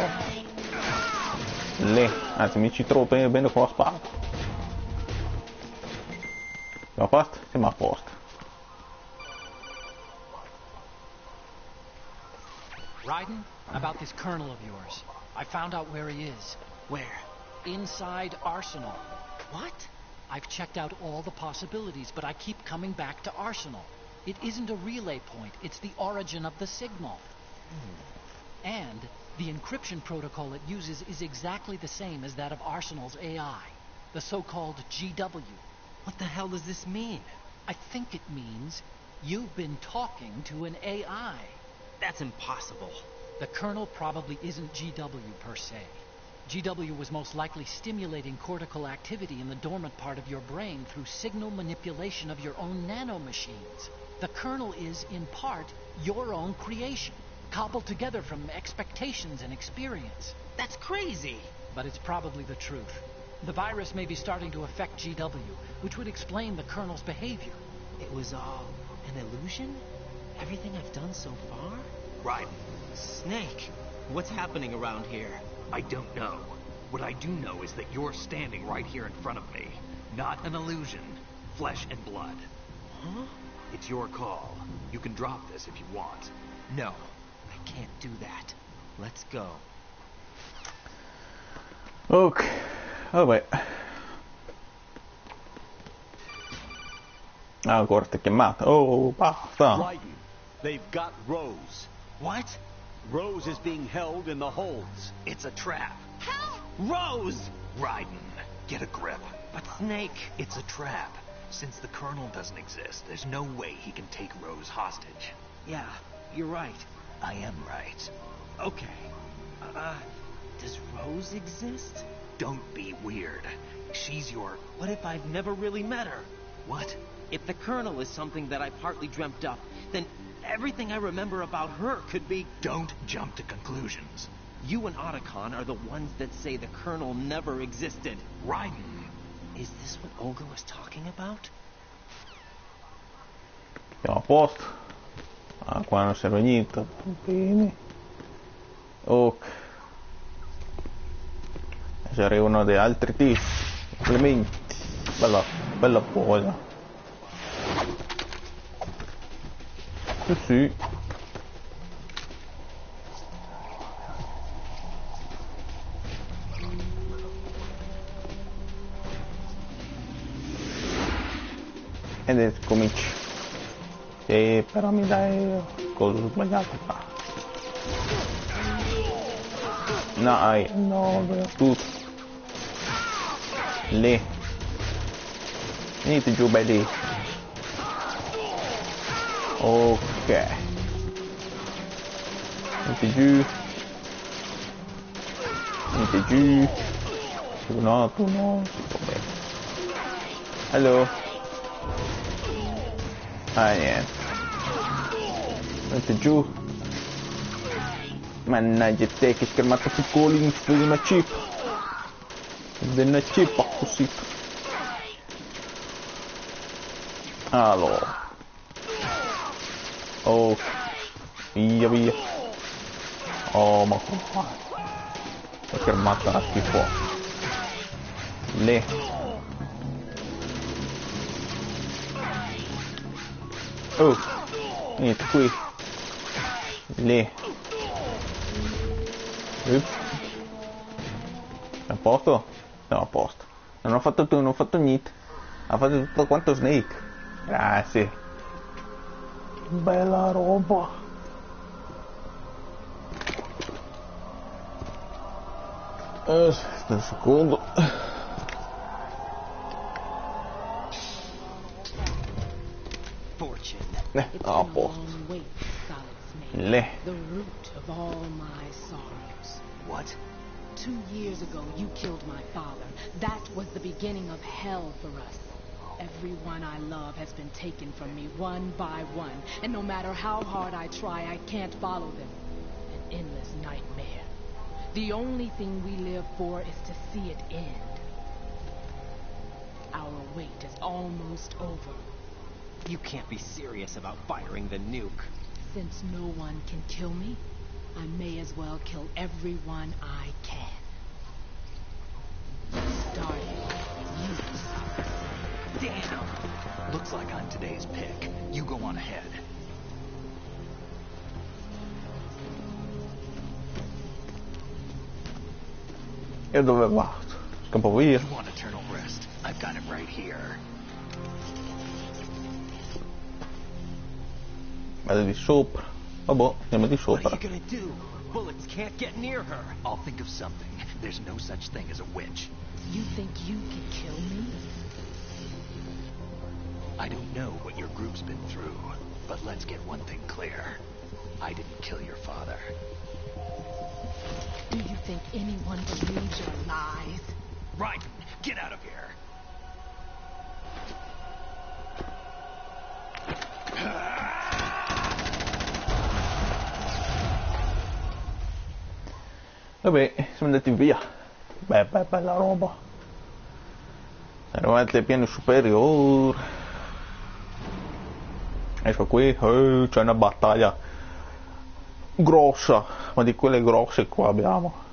lì. Anzi mi ci trovo bene con la spada. Siamo a posto? Siamo a posto. Raiden, about this colonel of yours. I found out where he is. Where? Inside Arsenal. What? I've checked out all the possibilities, but I keep coming back to Arsenal. It isn't a relay point, it's the origin of the signal. And the encryption protocol it uses is exactly the same as that of Arsenal's AI, the so-called GW. What the hell does this mean? I think it means you've been talking to an AI. That's impossible. The Colonel probably isn't GW per se. GW was most likely stimulating cortical activity in the dormant part of your brain through signal manipulation of your own nanomachines. The Colonel is, in part, your own creation, cobbled together from expectations and experience. That's crazy! But it's probably the truth. The virus may be starting to affect GW, which would explain the Colonel's behavior. It was all an illusion? Everything I've done so far? Raiden, Snake, what's happening around here? I don't know. What I do know is that you're standing right here in front of me. Not an illusion. Flesh and blood. Huh? It's your call. You can drop this if you want. No, I can't do that. Let's go. Ok, vabbè. Ancora ti chiamata. Oh, basta. Raiden, they've got Rose. What? Rose is being held in the holds. It's a trap. Help! Rose! Raiden, get a grip. But Snake... It's a trap. Since the Colonel doesn't exist, there's no way he can take Rose hostage. Yeah, you're right. I am right. Okay. Does Rose exist? Don't be weird. She's your... What if I've never really met her? What? If the Colonel is something that I partly dreamt up, then everything I remember about her could be... Don't jump to conclusions. You and Otacon are the ones that say the Colonel never existed. Raiden. Is this what Olga was talking about? Siamo a posto. Ah, qua non serve niente. Bene. Ok. Se arrivano degli altri tizi. Complimenti. Bella posa. Sì, sì. Ed è cominci. Sì, però mi dai cosa sbagliato qua. No, tutto. Lì. Venite giù belli. Ok. Venite giù. Venite giù. Tu no. Ok. Hello. Ah, niente. Venite giù. Mannaggia te, che schermata piccola, mi fai una chip. Una chippa così. Allora. Oh. Via. Oh, ma qua. La schermata schifo. Le. Oh. Niente qui. Le. A posto? No, a posto. Non ho fatto niente. Ha fatto tutto quanto Snake. Grazie. Bella roba. Aspetta un secondo. A posto. Le. The root of all my sorrows. What? 2 years ago, you killed my father. That was the beginning of hell for us. Everyone I love has been taken from me one by one, and no matter how hard I try, I can't follow them. An endless nightmare. The only thing we live for is to see it end. Our wait is almost over. You can't be serious about firing the nuke. Since no one can kill me, I may as well kill everyone I can. Starting with you. Damn! Looks like I'm today's pick. You go on ahead. E dove va? Scappo via. You want eternal rest? I've got it right here. Vado di sopra. Vabbè, andiamo di What are sopra. you gonna do? Bullets can't get near her. I'll think of something. There's no such thing as a witch. You think you can kill me? I don't know what your group's been through, but let's get one thing clear. I didn't kill your father. Do you think anyone believes your lies? Right! Get out of here! Vabbè, siamo andati via. Bella roba. Eravate ai piani superiori. Ecco qui, c'è una battaglia grossa, ma di quelle grosse qua abbiamo.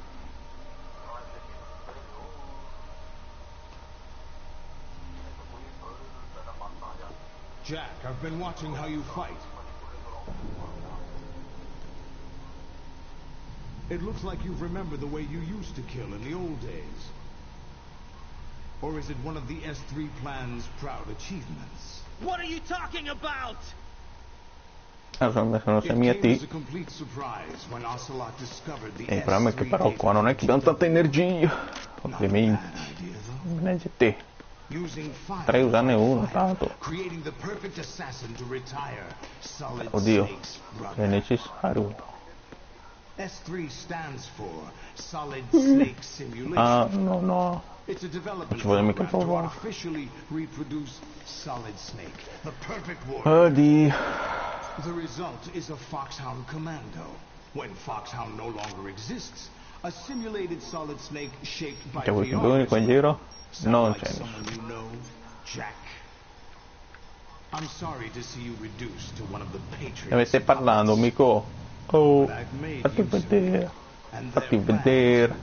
Jack, I've been watching how you fight. It looks like you've remembered the way you used to kill in the old days. Or is it one of the S3 plan's proud achievements? What are you talking about? Sono It sei mia came as T. a complete surprise when Ocelot discovered the Il problema è che S3 però qua non è che abbiamo tanta energia. Ovviamente. Mannaggia te. Potrei usarne uno tanto. Creating the perfect assassin to retire Solid Oddio, Snake's è brother. necessario. S3 stands for Solid Snake Simulation. Ah, no. It's a development ci vuole mica program to provare. artificially reproduce Solid Snake, the perfect warrior. Oddio. The result is a Foxhound Commando. When Foxhound no longer exists, a simulated Solid Snake shaped by C'è qualche the unico in giro? Non like c'è someone you know, Jack. I'm sorry to see you reduced to one of the Patriots. Ne stai parlando, amico? Oh, fatti vedere. Fatti vedere.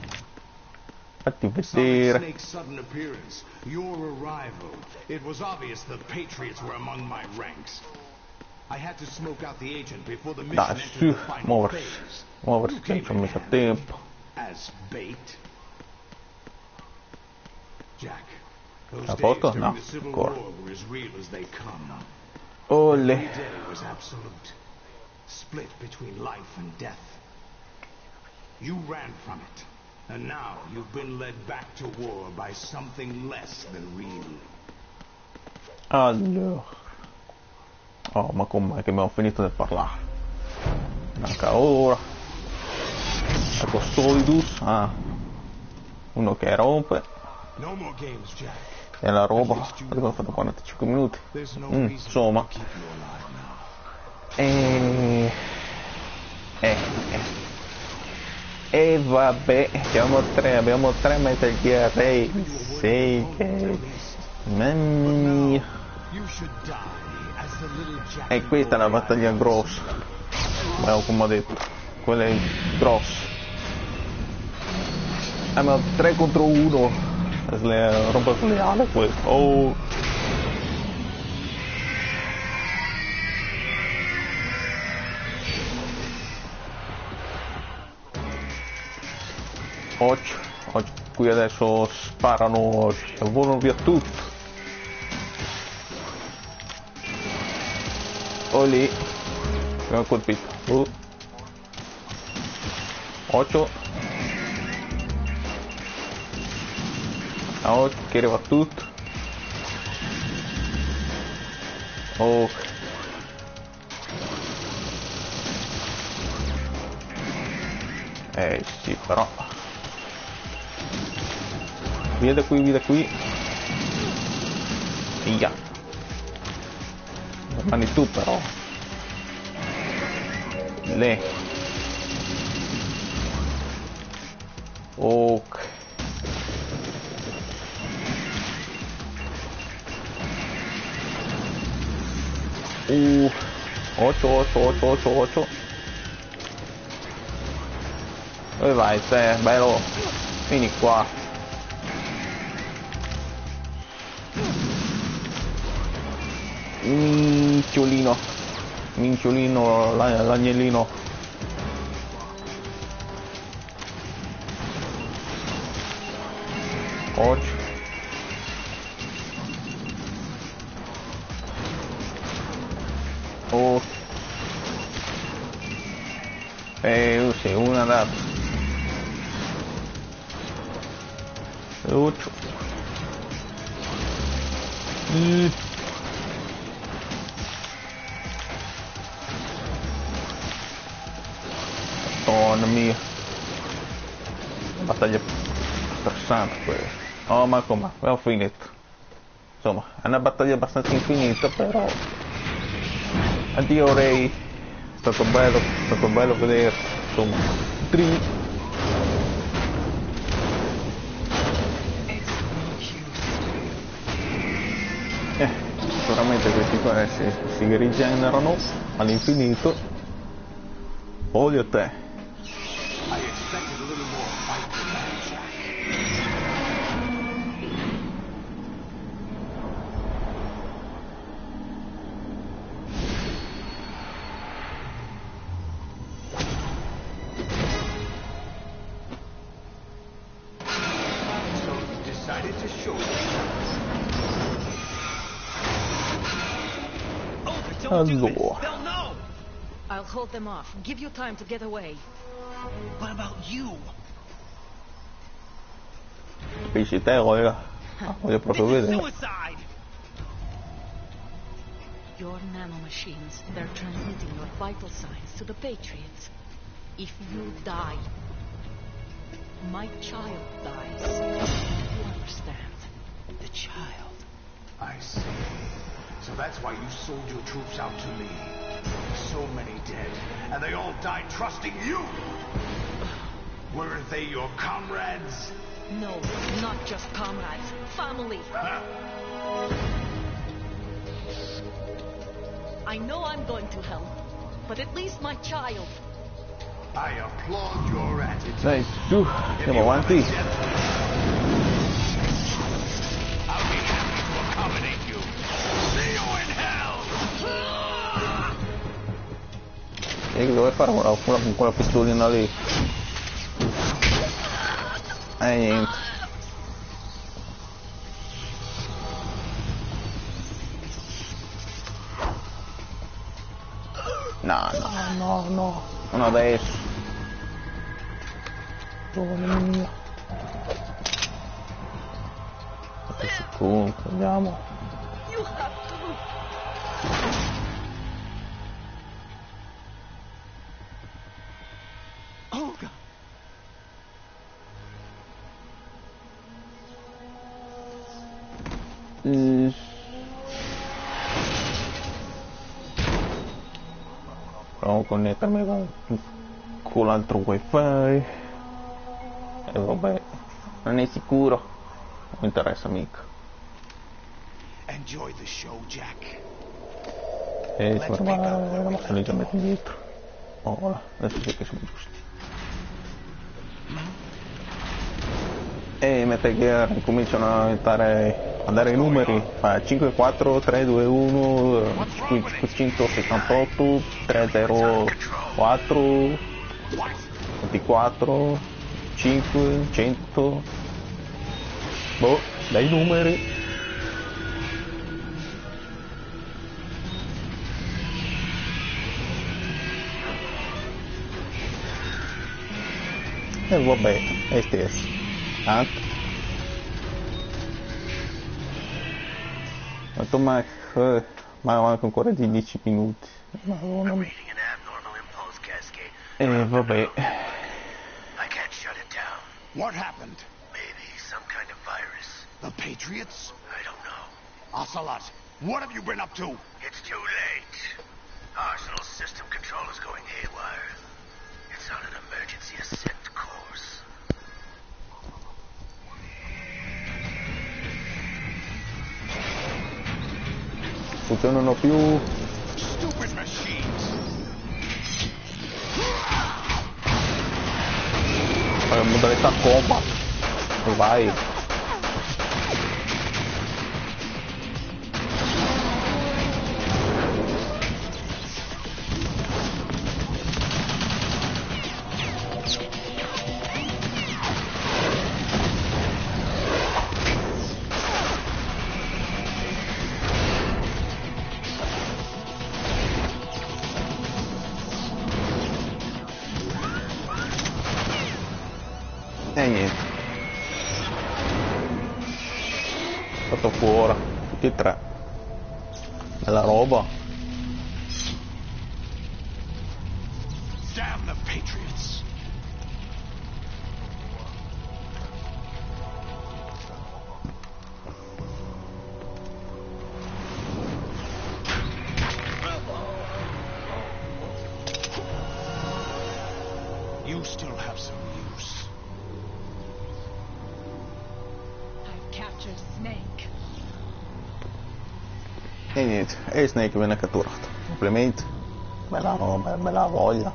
Fatti vedere. Snake's sudden appearance, your arrival. It was obvious the Patriots were among my ranks. I had to smoke out the agent before the mission Dai, entered su, the final muoversi. phase. Muoversi, You che came non ci ho messo in tempo. as bait. Jack, those A days posto? during No, the Civil ancora. War were as real as they come. Olle. Every day was absolute, split between life and death. You ran from it, and now you've been led back to war by something less than real. Allora. Oh, ma com'è che abbiamo finito di parlare? Manca ora. Ecco Solidus. Ah. Uno che rompe. No more games, Jack. E la roba. Abbiamo fatto 45 minuti. There's no Insomma. reason to keep you alive now. E vabbè, abbiamo tre Metal Gear Ray 6 che... mamma mia. E questa è una battaglia grossa. Come ho detto, quella è grossa. Ma 3 contro 1. Roba sleale questo. Oh. Oggi qui adesso sparano, volano via tutto. Oh lì, abbiamo colpito. 8. Che arriva tutto. Oh. Sì, però. Via da qui. Via. Rimani tu però. Le. Ok. Otto. Dove vai te? Bello. Vieni qua. Minciolino, l'agnellino. Oggi. Oh. Sì, una data. 8. Madonna mia, battaglia stressante questa. Oh, ma come? Abbiamo finito. Insomma, è una battaglia abbastanza infinita, però. Addio Ray. È stato bello vedere. Insomma, sicuramente questi qua si rigenerano all'infinito. Voglio te. Allora. I'll hold them off. Give you time to get away. What about you? Capisci te, voglio proprio vedere. Suicide! Your nanomachines, they're transmitting your vital signs to the Patriots. If you die, my child dies. You understand? The child. I see. So that's why you sold your troops out to me. So many dead, and they all died trusting you! Weren't they your comrades? No, not just comrades. Family. Huh? I know I'm going to hell, but at least my child. I applaud your attitude. Dai, su, andiamo avanti. I'll be happy to accommodate you. See you in hell! E che dove fare con quella pistolina lì? Niente. No, non adesso. Buona mia. Adesso comunque andiamo. You have to. Oh God. Provo a connettermi con l'altro wifi. E vabbè, non è sicuro. Non mi interessa mica. Enjoy the show, Jack. E ci eravamo leggermente indietro. Ora, adesso sì che siamo giusti. E mentre che cominciano a dare i numeri, fa 5, 4, 3, 2, 1, 578, 304, 24, 5, 100, boh, dai numeri. E vabbè, è stesso. Tanto. Quanto mai manca ancora di 10 minuti. Madonna. E vabbè. What happened? Maybe some kind of virus. The Patriots? I don't know. Ocelot, what have you been up to? It's too late. Arsenal's system control is going haywire. It's on an emergency ascent course. Funzionano più. Stupid machines. Modalità combat. E vai. E niente, fatto fuori tutti e tre, bella roba. Damn the Patriots. You still have some use. Captured Snake. E niente, e Snake viene catturato. Complimenti, bella roba, bella voglia.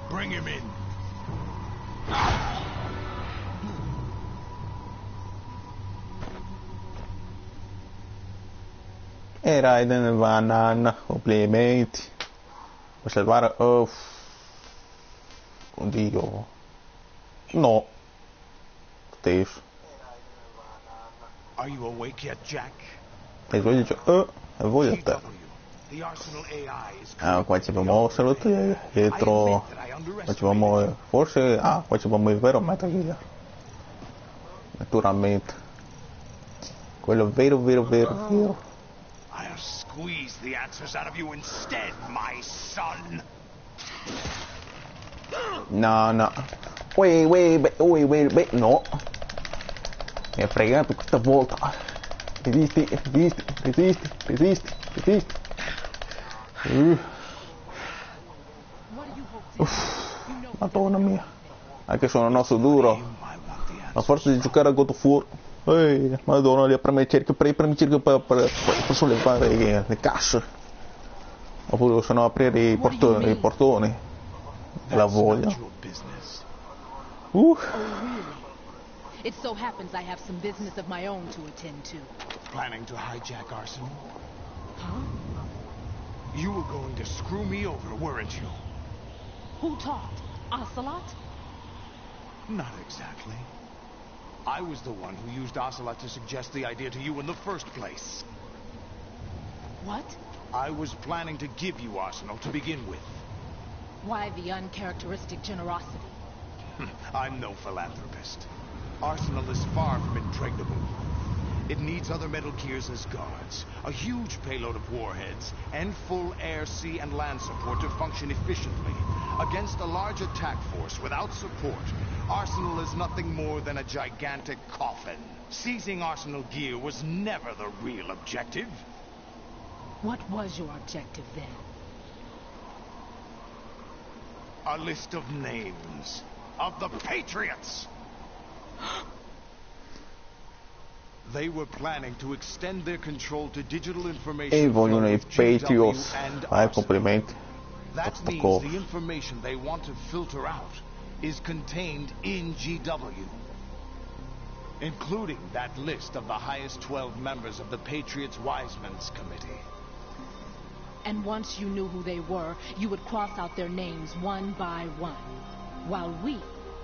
Bring him in. E Raiden Banana, complimenti. Puoi salvare. Oddio. No. Stesso. Are you awake yet, Jack? E voglio e voglio te. The Arsenal AI is Qua ci abbiamo salute dietro. Qua ci abbiamo forse. Qua ci abbiamo il vero Metal Gear. Naturalmente. Quello vero. I'll squeeze the answers out of you instead, my son. No. Wait, no. Mi ha fregato questa volta. Resisti. Madonna mia. Anche sono un osso duro. A forza di giocare a God of War. Madonna, li premi cerchio per sollevare le casse. Oppure se no aprire i portoni. La voglia. Oh, really? It so happens I have some business of my own to attend to. Planning to hijack Arsenal? Huh? You were going to screw me over, weren't you? Who talked? Ocelot? Not exactly. I was the one who used Ocelot to suggest the idea to you in the first place. What? I was planning to give you Arsenal to begin with. Why the uncharacteristic generosity? I'm no philanthropist. Arsenal is far from impregnable. It needs other Metal Gears as guards, a huge payload of warheads, and full air, sea, and land support to function efficiently. Against a large attack force without support, Arsenal is nothing more than a gigantic coffin. Seizing Arsenal gear was never the real objective. What was your objective then? A list of names of the Patriots. They were planning to extend their control to digital information. E vogliono i Patriots. Complimenti. That means the information they want to filter out is contained in GW, including that list of the highest 12 members of the Patriots Wiseman's Committee. And once you knew who they were, you would cross out their names one by one, while we,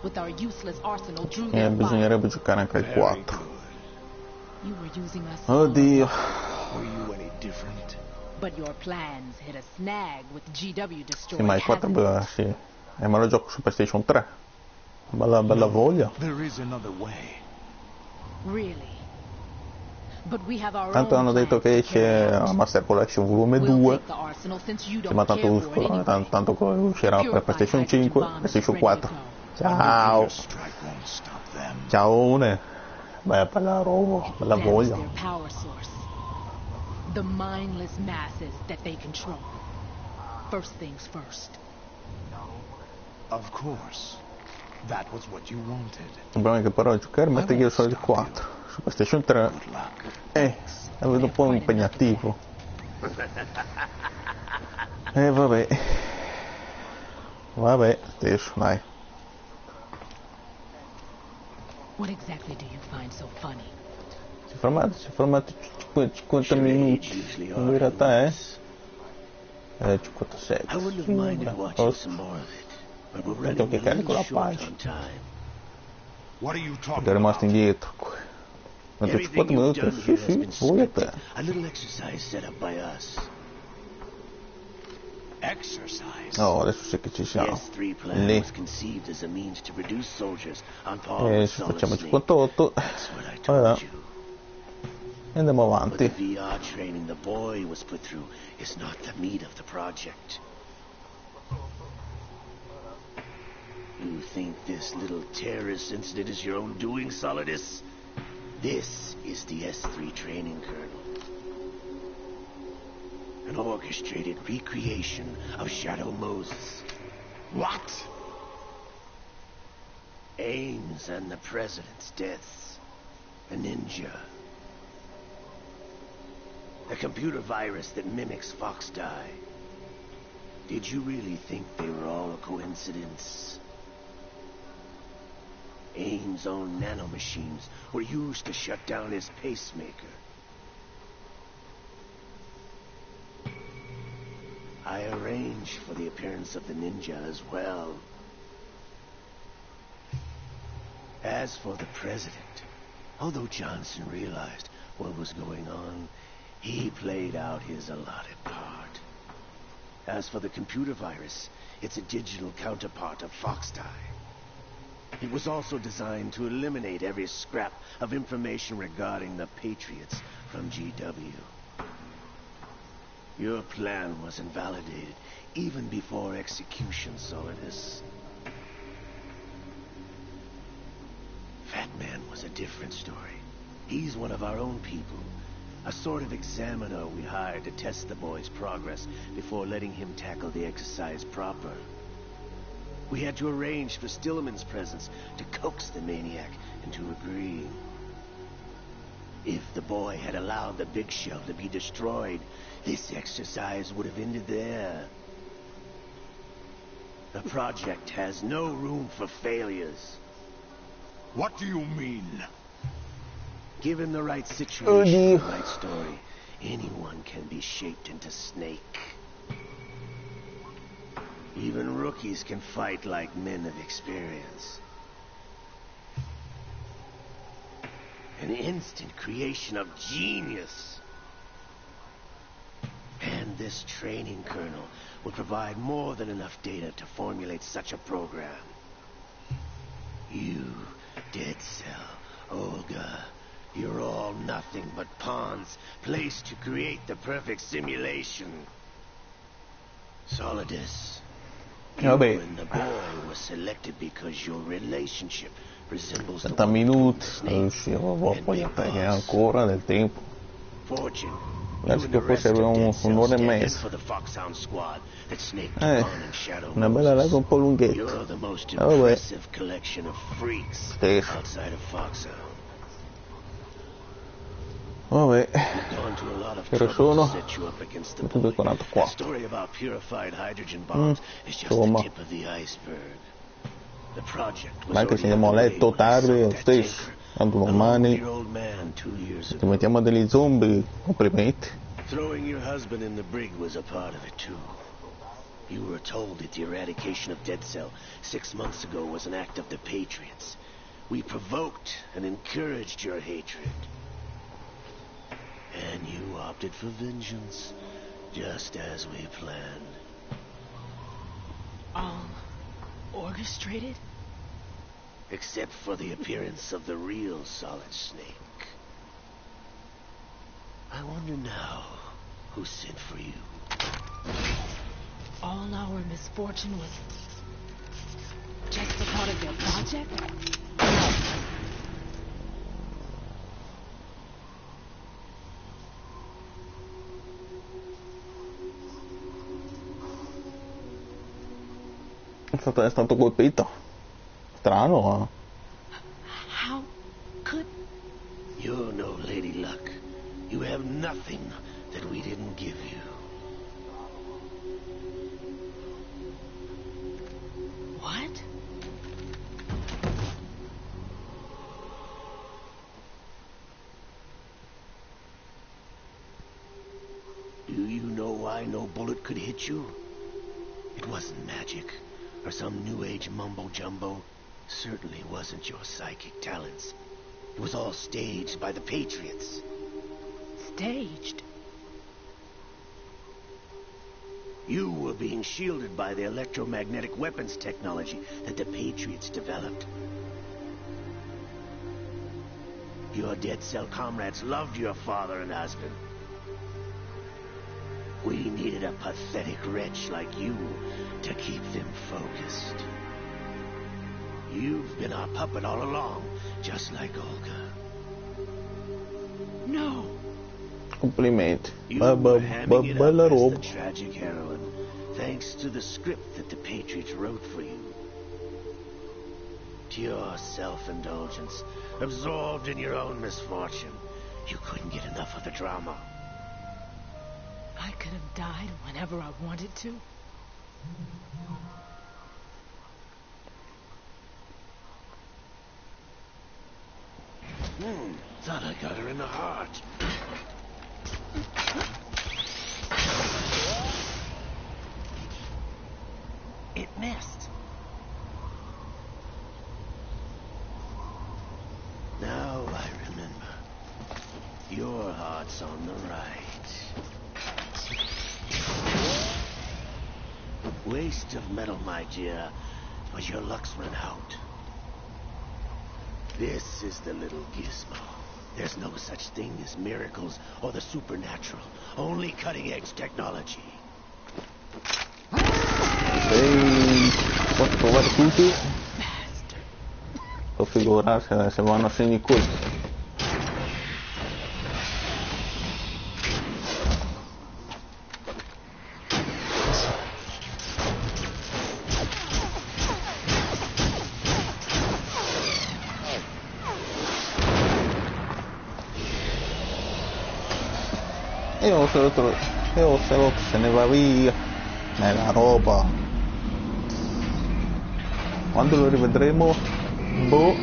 with our useless arsenal, drew their bisognerebbe giocare anche al 4. You were using us. Oddio. Were you any different? But your plans hit a snag with GW destroyed. Sì, ma il 4 sì. Ma lo gioco su PlayStation 3. Bella voglia. There is another way. Really? But we have our Tanto hanno detto che esce la Master Collection volume 2. Ma tanto uscirà per PlayStation 5, PlayStation 4. Ciao. Ciaone. Bella roba, bella voglia. The mindless masses that they control. First things first. Of course. That was what you wanted. Il problema è che però giocare Metal Gear Solid 4 su PlayStation 3 è vedo un po' impegnativo. Vabbè, adesso dai. What exactly do you find so funny? Si è fermato 50 minuti. In realtà è 57. Vedo che carico la pagina. Perché è rimasto indietro. 50 minuti. Sì, volete. Oh, adesso sì che ci siamo. Lì. Facciamo 58. Allora. E andiamo avanti. You think this little terrorist incident is your own doing, Solidus? This is the S3 training kernel. An orchestrated recreation of Shadow Moses. What? Ames and the President's deaths. A ninja. A computer virus that mimics Foxdie. Did you really think they were all a coincidence? Ames' own nanomachines were used to shut down his pacemaker. I arranged for the appearance of the ninja as well. As for the President, although Johnson realized what was going on, he played out his allotted part. As for the computer virus, it's a digital counterpart of Foxdie. It was also designed to eliminate every scrap of information regarding the Patriots from GW. Your plan was invalidated even before execution, Solidus. Fat Man was a different story. He's one of our own people. A sort of examiner we hired to test the boy's progress before letting him tackle the exercise proper. We had to arrange for Stillman's presence to coax the maniac into agreeing. If the boy had allowed the big shell to be destroyed, this exercise would have ended there. The project has no room for failures. What do you mean? Given the right situation, the right story, anyone can be shaped into Snake. Even rookies can fight like men of experience. An instant creation of genius. And this training kernel will provide more than enough data to formulate such a program. You, Dead Cell, Olga, you're all nothing but pawns placed to create the perfect simulation. Solidus, you and the boy were selected because your relationship resembles the 30 minuti, uscivo poi a ancora del tempo. Fortune Adesso che poi serviamo un'ora e mezza. Una bella live un po' lunghetta. Vabbè. Stesso. Vabbè. Che ore sono? 22:44. Insomma. Ma anche se andiamo a letto tardi lo stesso. Tanto domani ci mettiamo degli zombie, complimenti. Throwing your husband in the brig was a part of it too. You were told that the eradication of Dead Cell 6 months ago was an act of the Patriots. We provoked and encouraged your hatred. And you opted for vengeance, just as we planned. All orchestrated? Except for the appearance of the real Solid Snake. I wonder now who sent for you. All our misfortune was just a part of their project? È stato colpito. Strano, How could... You're no Lady Luck. You have nothing that we didn't give you. What? Do you know why no bullet could hit you? It wasn't magic, or some new age mumbo-jumbo. Certainly wasn't your psychic talents. It was all staged by the Patriots. Staged? You were being shielded by the electromagnetic weapons technology that the Patriots developed. Your Dead Cell comrades loved your father and husband. We needed a pathetic wretch like you to keep them focused. You've been our puppet all along, just like Olga. No. Complimenti. Bella roba. The tragic heroine, thanks to the script that the Patriots wrote for you. Pure self-indulgence, absorbed in your own misfortune. You couldn't get enough of the drama. I could have died whenever I wanted to. Thought I got her in the heart. It missed. Now I remember. Your heart's on the right. Waste of metal, my dear, but your luck's run out. This is the little gizmo. There's no such thing as miracles or the supernatural. Only cutting-edge technology. Ehi, posso provare tutti? Sto figurarsi se vanno a segni colpi. Io se ne va via nella roba. Quando lo rivedremo, boh,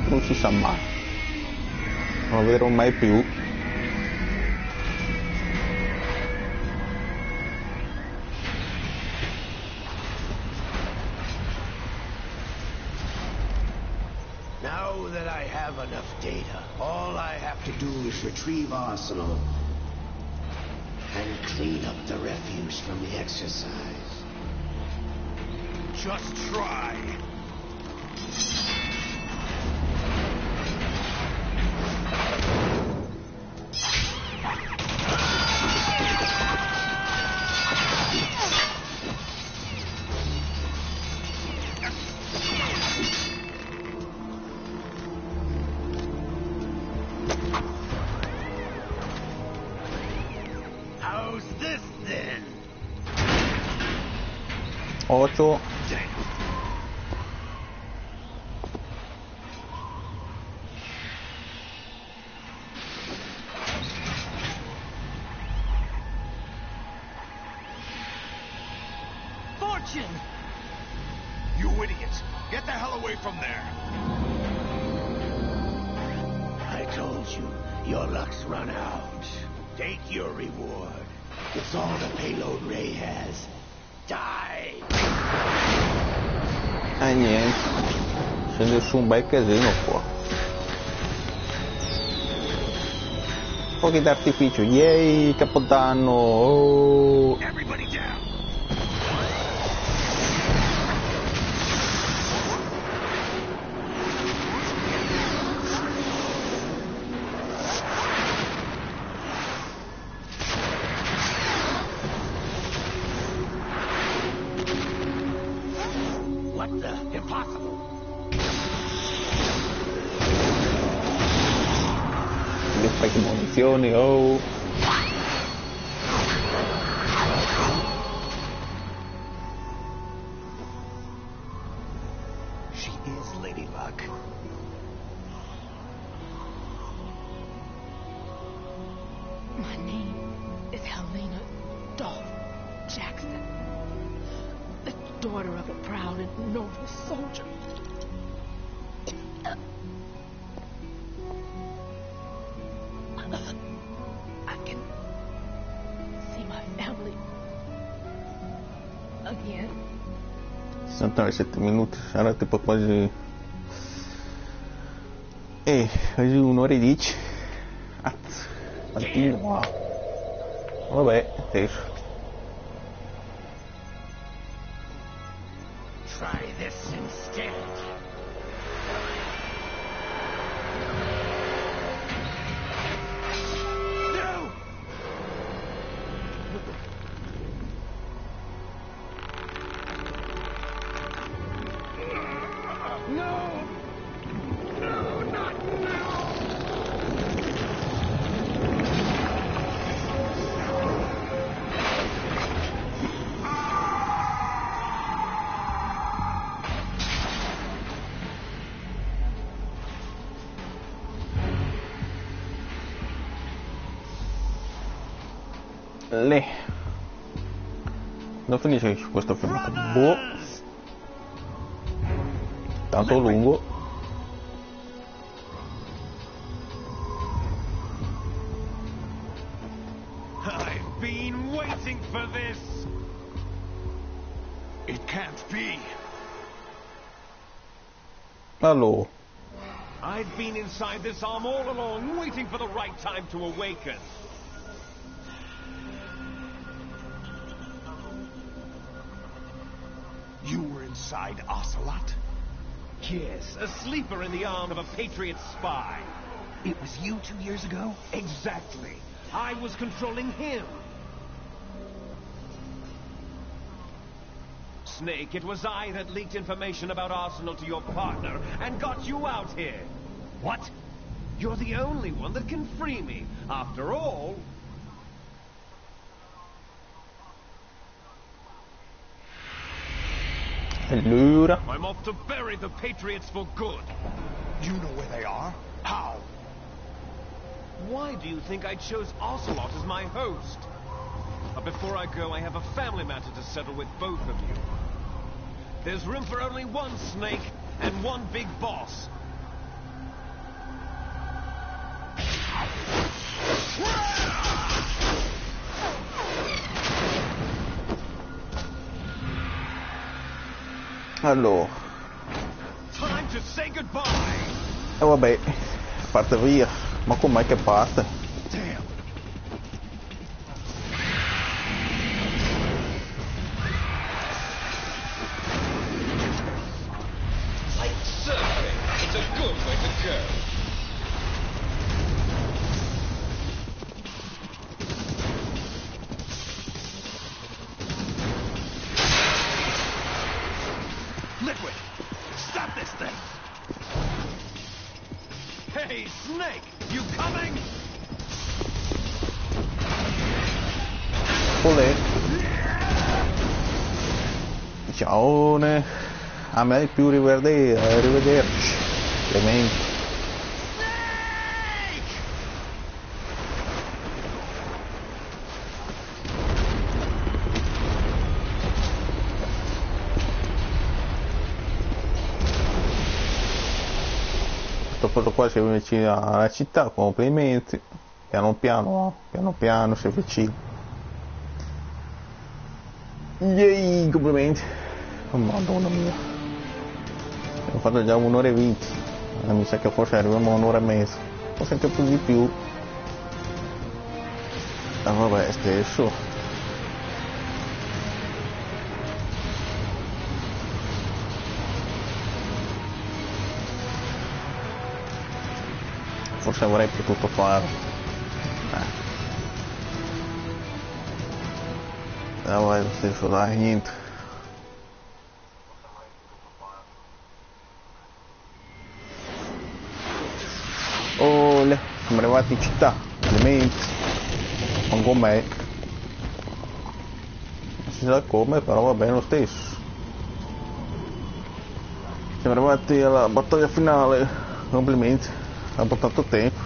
non si sa mai, non lo vedrò mai più. Now that I have enough data, all I have to do is retrieve Arsenal and clean up the refuse from the exercise. Just try. 8. Fortune! You idiots! Get the hell away from there! I told you, your luck's run out. Take your reward. It's all the payload Ray has. Die! Niente. Scende su un bel casino qua. Fuochi d'artificio, yay, capodanno! Oh. Everybody down! What the? Impossible! Le specchi munizioni, oh! She is Lady Luck. My name is Helena Dolph Jackson, the daughter of a proud and noble soldier. I can see my family again. 67 minuti, sarà tipo quasi... quasi un'ora e 10. Wow. Vabbè, adesso. Try this instead. No! No! No, not now! Lì. Non finisce questo film. Boh. Tanto lungo. I've been waiting for this! It can't be! Allora. I've been inside this arm all along, waiting for the right time to awaken. You were inside Ocelot? Yes, a sleeper in the arm of a Patriot spy. It was you 2 years ago? Exactly. I was controlling him. Snake, it was I that leaked information about Arsenal to your partner and got you out here. What? You're the only one that can free me. After all... Allora. I'm off to bury the Patriots for good. You know where they are? How? Why do you think I chose Ocelot as my host? But before I go, I have a family matter to settle with both of you. There's room for only one Snake and one big boss. Allora. Time to say goodbye. E vabbè, parte via. Ma com'è che parte? Damn. Like surfing, it's a good way to go. Liquid, stop this thing. Hey, Snake, you coming? Olè. ciao, a me più arrivederci, altrimenti. Questo qua si avvicina alla città, complimenti, piano piano si avvicina. Yay, complimenti. Oh, madonna mia, abbiamo fatto già 1 ora e 20, mi sa che forse arriviamo a 1 ora e mezza, forse anche più di più. Vabbè, stesso. Forse avrei potuto farlo. Vabbè, lo stesso, dai, niente. Ole, siamo arrivati in città, altrimenti, non con me. Non si sa come, però va bene lo stesso. Siamo arrivati alla battaglia finale, complimenti. Ha portato tempo.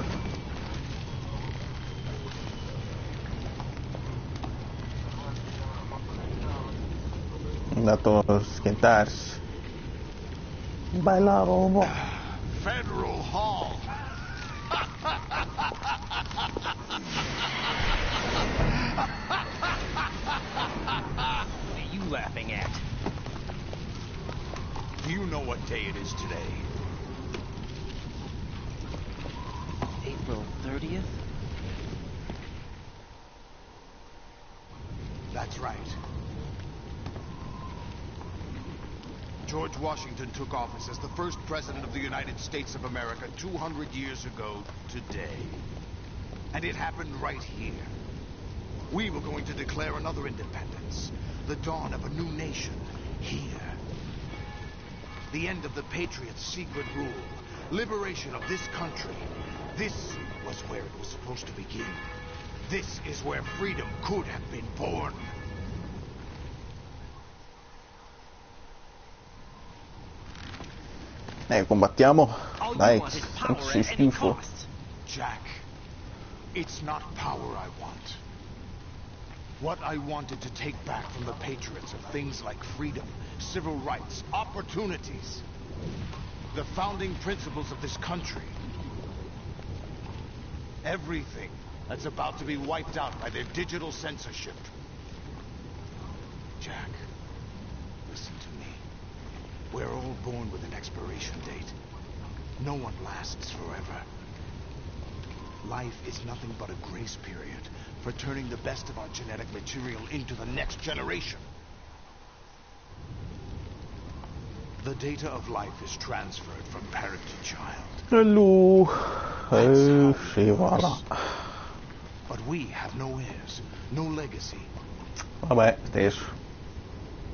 È andato a schientarsi. Bella roba. Federal Hall. What are you laughing at? Do you know what day it is today? April 30th? That's right. George Washington took office as the first president of the United States of America 200 years ago today. And it happened right here. We were going to declare another independence, the dawn of a new nation, here. The end of the Patriots' secret rule, liberation of this country. This was where it was supposed to begin. This is where freedom could have been born. Combattiamo. Dai, sei schifo. Jack, it's not power I want. What I wanted to take back from the Patriots are things like freedom, civil rights, opportunities. The founding principles of this country. Everything that's about to be wiped out by their digital censorship. Jack, listen to me. We're all born with an expiration date. No one lasts forever. Life is nothing but a grace period for turning the best of our genetic material into the next generation. The data of life is transferred from parent to child. Hello. Sì, voilà. But we have no heirs, no legacy. Vabbè, stesso.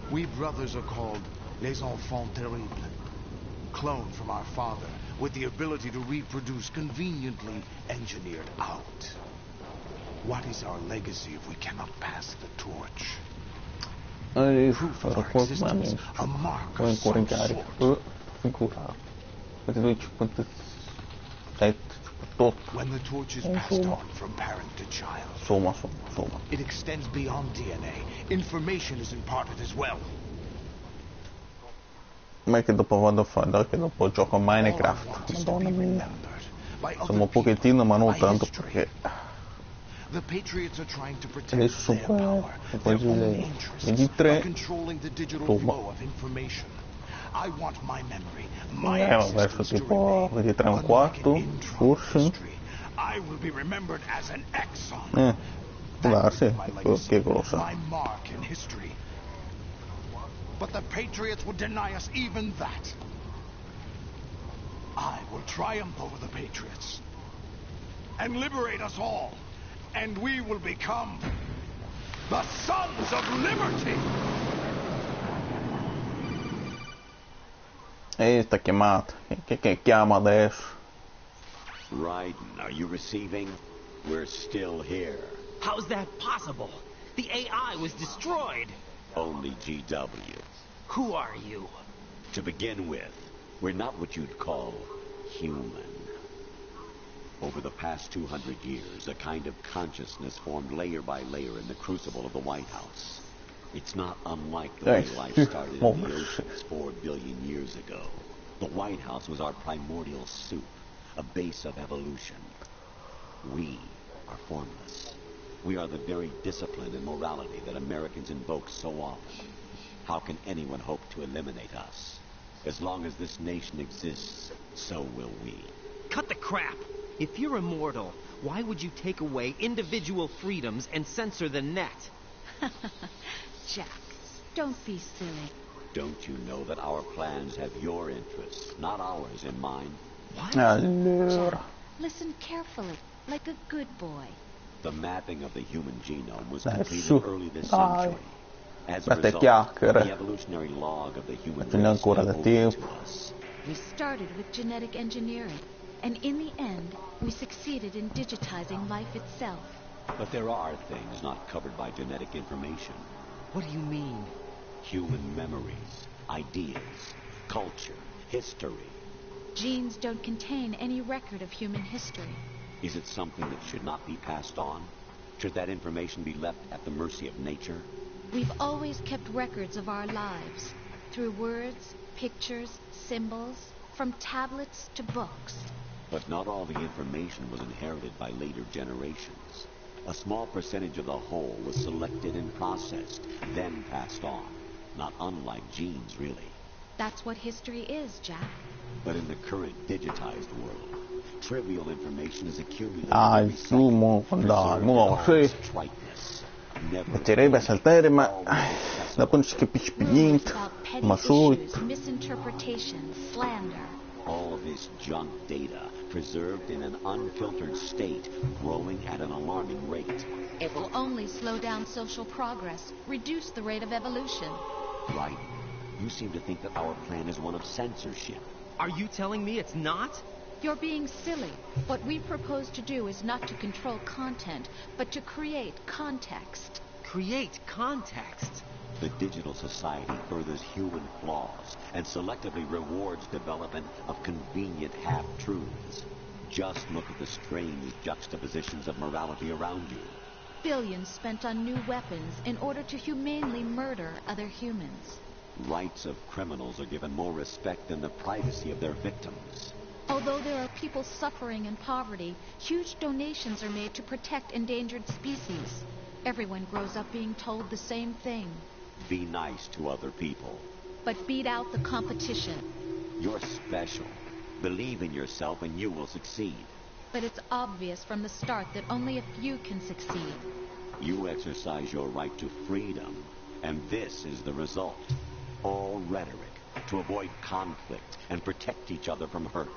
We brothers are called les enfants terribles. Cloned from our father, with the ability to reproduce conveniently engineered out. What is our legacy if we cannot pass the torch? Proof of our existence, a mark of some sort. When the torch is passed on from parent to child, it extends beyond DNA. Information is imparted as well. Ma è che dopo vado a fare, che dopo gioco a Minecraft, madonna mia. Sono un pochettino, ma non tanto perché adesso sono quasi le 23. Verso tipo 23 e un quarto, forse. Può darsi, che lo sa. But the Patriots would deny us even that. I will triumph over the Patriots and liberate us all, and we will become the Sons of Liberty. Sta chiamata, che chiama adesso? Raiden, are you receiving? We're still here. How's that possible? The AI was destroyed. Only GW. Who are you? To begin with, we're not what you'd call human. Over the past 200 years, a kind of consciousness formed layer by layer in the crucible of the White House. It's not unlike the way life started in the oceans 4 billion years ago. The White House was our primordial soup, a base of evolution. We are formless. We are the very discipline and morality that Americans invoke so often. How can anyone hope to eliminate us? As long as this nation exists, so will we. Cut the crap! If you're immortal, why would you take away individual freedoms and censor the net? Jack, don't be silly. Don't you know that our plans have your interests, not ours, in mind? What? Jack, listen carefully, like a good boy. The mapping of the human genome was completed early this century. As a result, the evolutionary log of the human race came over to us. We started with genetic engineering, and in the end, we succeeded in digitizing life itself. But there are things not covered by genetic information. What do you mean? Human memories, ideas, culture, history. Genes don't contain any record of human history. Is it something that should not be passed on? Should that information be left at the mercy of nature? We've always kept records of our lives, through words, pictures, symbols, from tablets to books. But not all the information was inherited by later generations. A small percentage of the whole was selected and processed, then passed on. Not unlike genes, really. That's what history is, Jack. But in the current digitized world, trivial information is accumulated. Dai, su, dai, sì. Piacerebbe saltare, ma dopo non si capisce più niente. Ma solito. Misinterpretation, slander. All this junk data, preserved in an unfiltered state, growing at an alarming rate. It will only slow down social progress, reduce the rate of evolution. Right. You seem to think that our plan is one of censorship. Are you telling me it's not? You're being silly. What we propose to do is not to control content, but to create context. Create context? The digital society furthers human flaws and selectively rewards development of convenient half-truths. Just look at the strange juxtapositions of morality around you. Billions spent on new weapons in order to humanely murder other humans. Rights of criminals are given more respect than the privacy of their victims. Although there are people suffering in poverty, huge donations are made to protect endangered species. Everyone grows up being told the same thing. Be nice to other people. But beat out the competition. You're special. Believe in yourself and you will succeed. But it's obvious from the start that only a few can succeed. You exercise your right to freedom, and this is the result. All rhetoric to avoid conflict and protect each other from hurt.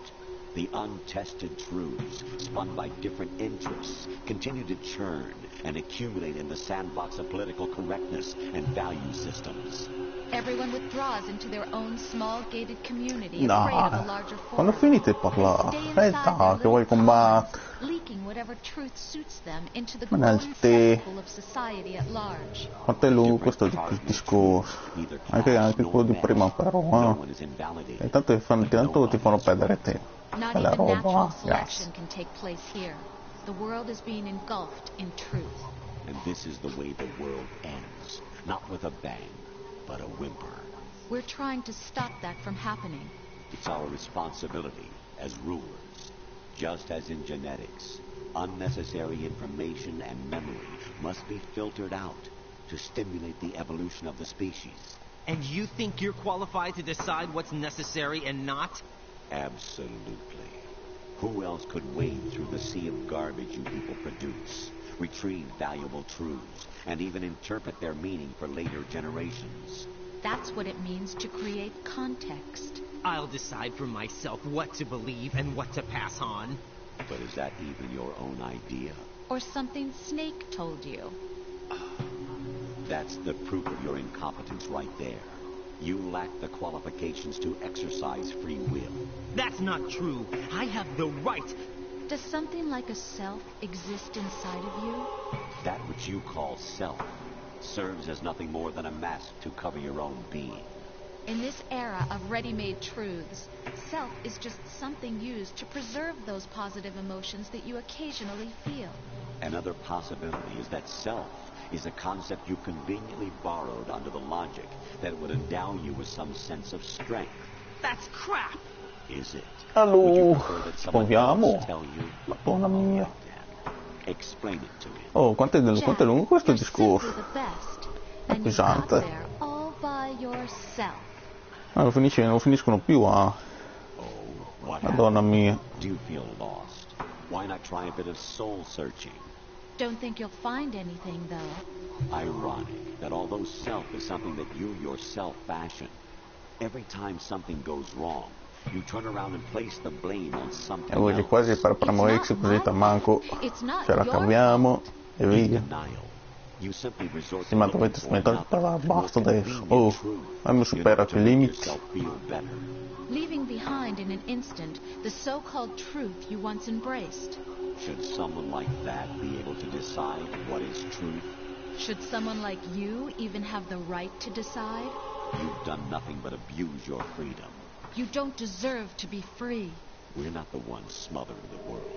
The untested truths, spun by different interests, continue to churn and accumulate in the sandbox of political correctness and value systems. Everyone withdraws into their own small gated community, afraid of a larger force. Quando finite di parlare? Aspetta, che vuoi combattere? Leaking whatever truth suits them into the growing cesspool of society at large. A parte lui questo discorso, anche quello di prima però, e tanto ti fanno perdere tempo. Not even natural selection can take place here. The world is being engulfed in truth. And this is the way the world ends. Not with a bang, but a whimper. We're trying to stop that from happening. It's our responsibility as rulers. Just as in genetics, unnecessary information and memory must be filtered out to stimulate the evolution of the species. And you think you're qualified to decide what's necessary and not? Absolutely. Who else could wade through the sea of garbage you people produce, retrieve valuable truths, and even interpret their meaning for later generations? That's what it means to create context. I'll decide for myself what to believe and what to pass on. But is that even your own idea? Or something Snake told you? That's the proof of your incompetence right there. You lack the qualifications to exercise free will. That's not true. I have the right. Does something like a self exist inside of you? That which you call self serves as nothing more than a mask to cover your own being. In this era of ready-made truths, self is just something used to preserve those positive emotions that you occasionally feel. Another possibility is that self is a concept you conveniently borrowed under the logic that it would endow you with some sense of strength. That's crap! Is it? Allora, Would you prefer that someone proviamo. else tell you? Madonna mia. Explain it to him. Oh, quanto è lungo questo You're discorso? simply the best, È and you got pesante. there all by yourself. Non finiscono più a... Oh, what Madonna happened? mia. Do you feel lost? Why not try a bit of soul searching? Don't think you'll find anything, though. Ironic that although self is something that you yourself fashion, every time something goes wrong, you turn around and place the blame on something E voi else. quasi per primo X così manco It's not ce la your caviamo e In via. denial, you simply resort Sì, ma to dovete looking for smettere di another, parlare, basta more adesso. convenient Oh, truth abbiamo in order superato to i make limiti. yourself feel better. Leaving behind in an instant the so-called truth you once embraced. Should someone like that be able to decide what is truth? Should someone like you even have the right to decide? You've done nothing but abuse your freedom. You don't deserve to be free. We're not the ones smothering the world.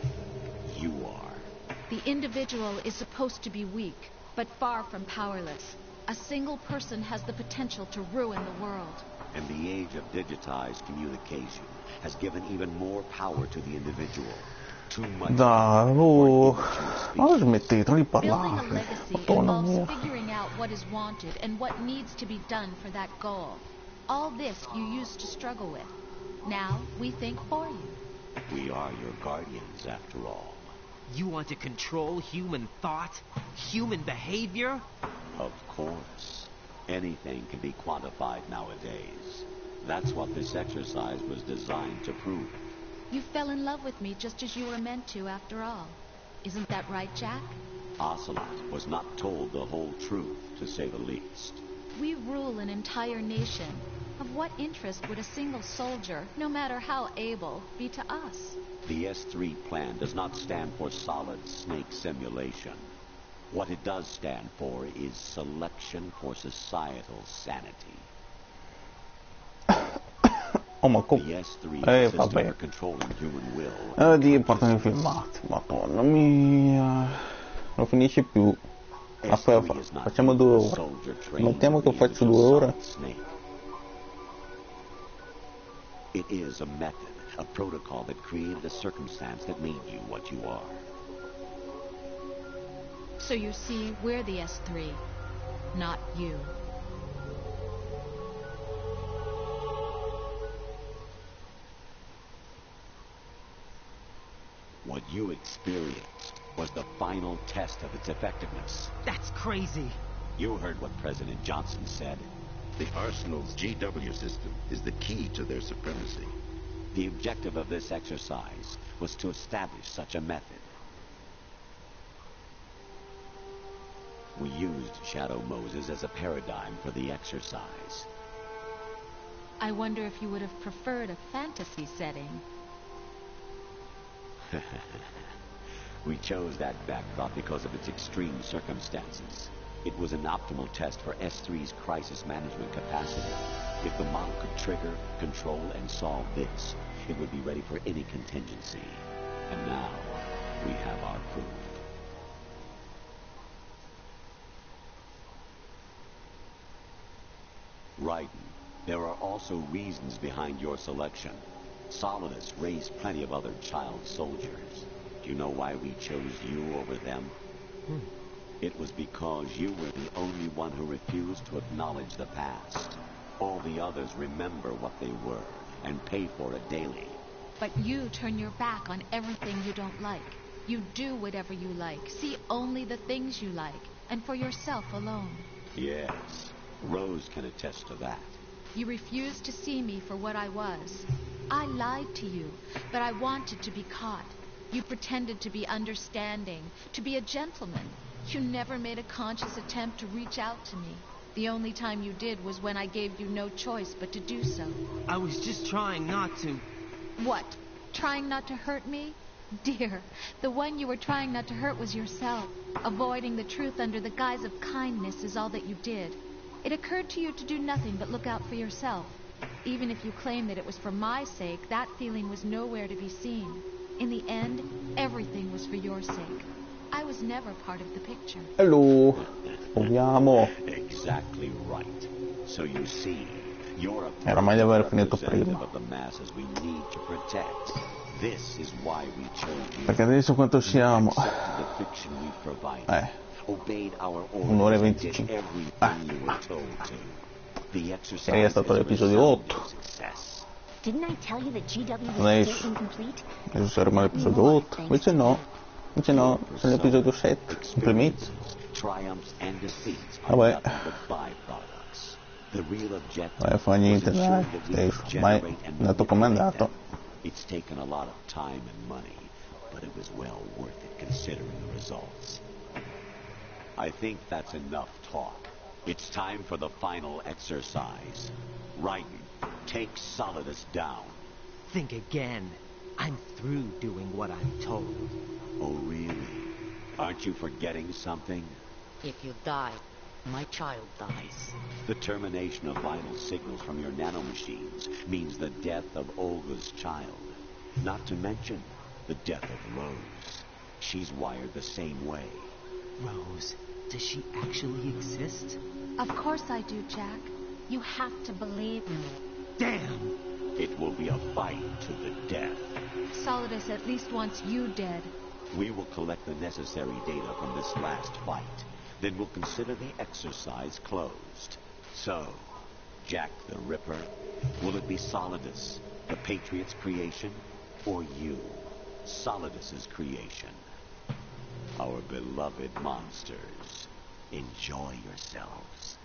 You are. The individual is supposed to be weak, but far from powerless. A single person has the potential to ruin the world. And the age of digitized communication has given even more power to the individual. Too much Dai, oh, ma smettetela di Building a parlare. legacy Madonna involves mia. figuring out what is wanted and what needs to be done for that goal. All this you used to struggle with. Now we think for you. We are your guardians, after all. You want to control human thought? Human behavior? Of course. Anything can be quantified nowadays. That's what this exercise was designed to prove. You fell in love with me just as you were meant to, after all. Isn't that right, Jack? Ocelot was not told the whole truth, to say the least. We rule an entire nation. Of what interest would a single soldier, no matter how able, be to us? The S3 plan does not stand for solid snake simulation. What it does stand for is selection for societal sanity. Oh, ma The S3 is a system vabbè. for controlling human will. Dio, portano i filmati. Madonna mia. Non finisce più. Aspetta, S3 is not facciamo 2 a ore. soldier trained Mettiamo che to be faccio a 2 ore. solid snake. It is a method, a protocol that created a circumstance that made you what you are. So you see, we're the S3, not you. What you experienced was the final test of its effectiveness. That's crazy. You heard what President Johnson said. The Arsenal's GW system is the key to their supremacy. The objective of this exercise was to establish such a method. We used Shadow Moses as a paradigm for the exercise. I wonder if you would have preferred a fantasy setting. We chose that backdrop because of its extreme circumstances. It was an optimal test for S3's crisis management capacity. If the model could trigger, control, and solve this, it would be ready for any contingency. And now, we have our proof. Raiden, there are also reasons behind your selection. Solidus raised plenty of other child soldiers. Do you know why we chose you over them? It was because you were the only one who refused to acknowledge the past. All the others remember what they were and pay for it daily. But you turn your back on everything you don't like. You do whatever you like, see only the things you like, and for yourself alone. Yes, Rose can attest to that. You refused to see me for what I was. I lied to you, but I wanted to be caught. You pretended to be understanding, to be a gentleman. You never made a conscious attempt to reach out to me. The only time you did was when I gave you no choice but to do so. I was just trying not to. What? Trying not to hurt me? Dear, the one you were trying not to hurt was yourself. Avoiding the truth under the guise of kindness is all that you did. It occurred to you to do nothing but look out for yourself. Even if you claim that it was for my sake, that feeling was nowhere to be seen. In the end, everything was for your sake. I was never part of the picture. Hello. Proviamo. Exactly right. So you see, you're a Era meglio aver finito prima. of the masses we need to protect. This is why we chose you. Perché adesso quanto siamo? The fiction we provided. Obeyed our orders. Un'ora e and did 25. everything you were told to. The exercise È stato l'episodio 8. Didn't I tell you that GW was Adesso. still incomplete? Adesso saremo all'episodio 8. Invece no, siamo all'episodio 7. Complimenti. Triumphs and defeats are Vabbè. nothing but byproducts. The real objective Non fa niente, was dai. ensuring that we Stesso, could ormai generate and è andato come è manipulate andato. them. It's taken a lot of time and money, but it was well worth it considering the results. I think that's enough talk. It's time for the final exercise. Raiden, take Solidus down. Think again. I'm through doing what I'm told. Oh, really? Aren't you forgetting something? If you die, my child dies. The termination of vital signals from your nanomachines means the death of Olga's child. Not to mention the death of Rose. She's wired the same way. Rose, does she actually exist? Of course I do, Jack. You have to believe me. Damn! It will be a fight to the death. Solidus at least wants you dead. We will collect the necessary data from this last fight. Then we'll consider the exercise closed. So, Jack the Ripper, will it be Solidus, the Patriot's creation, or you, Solidus's creation? Our beloved monsters, enjoy yourselves.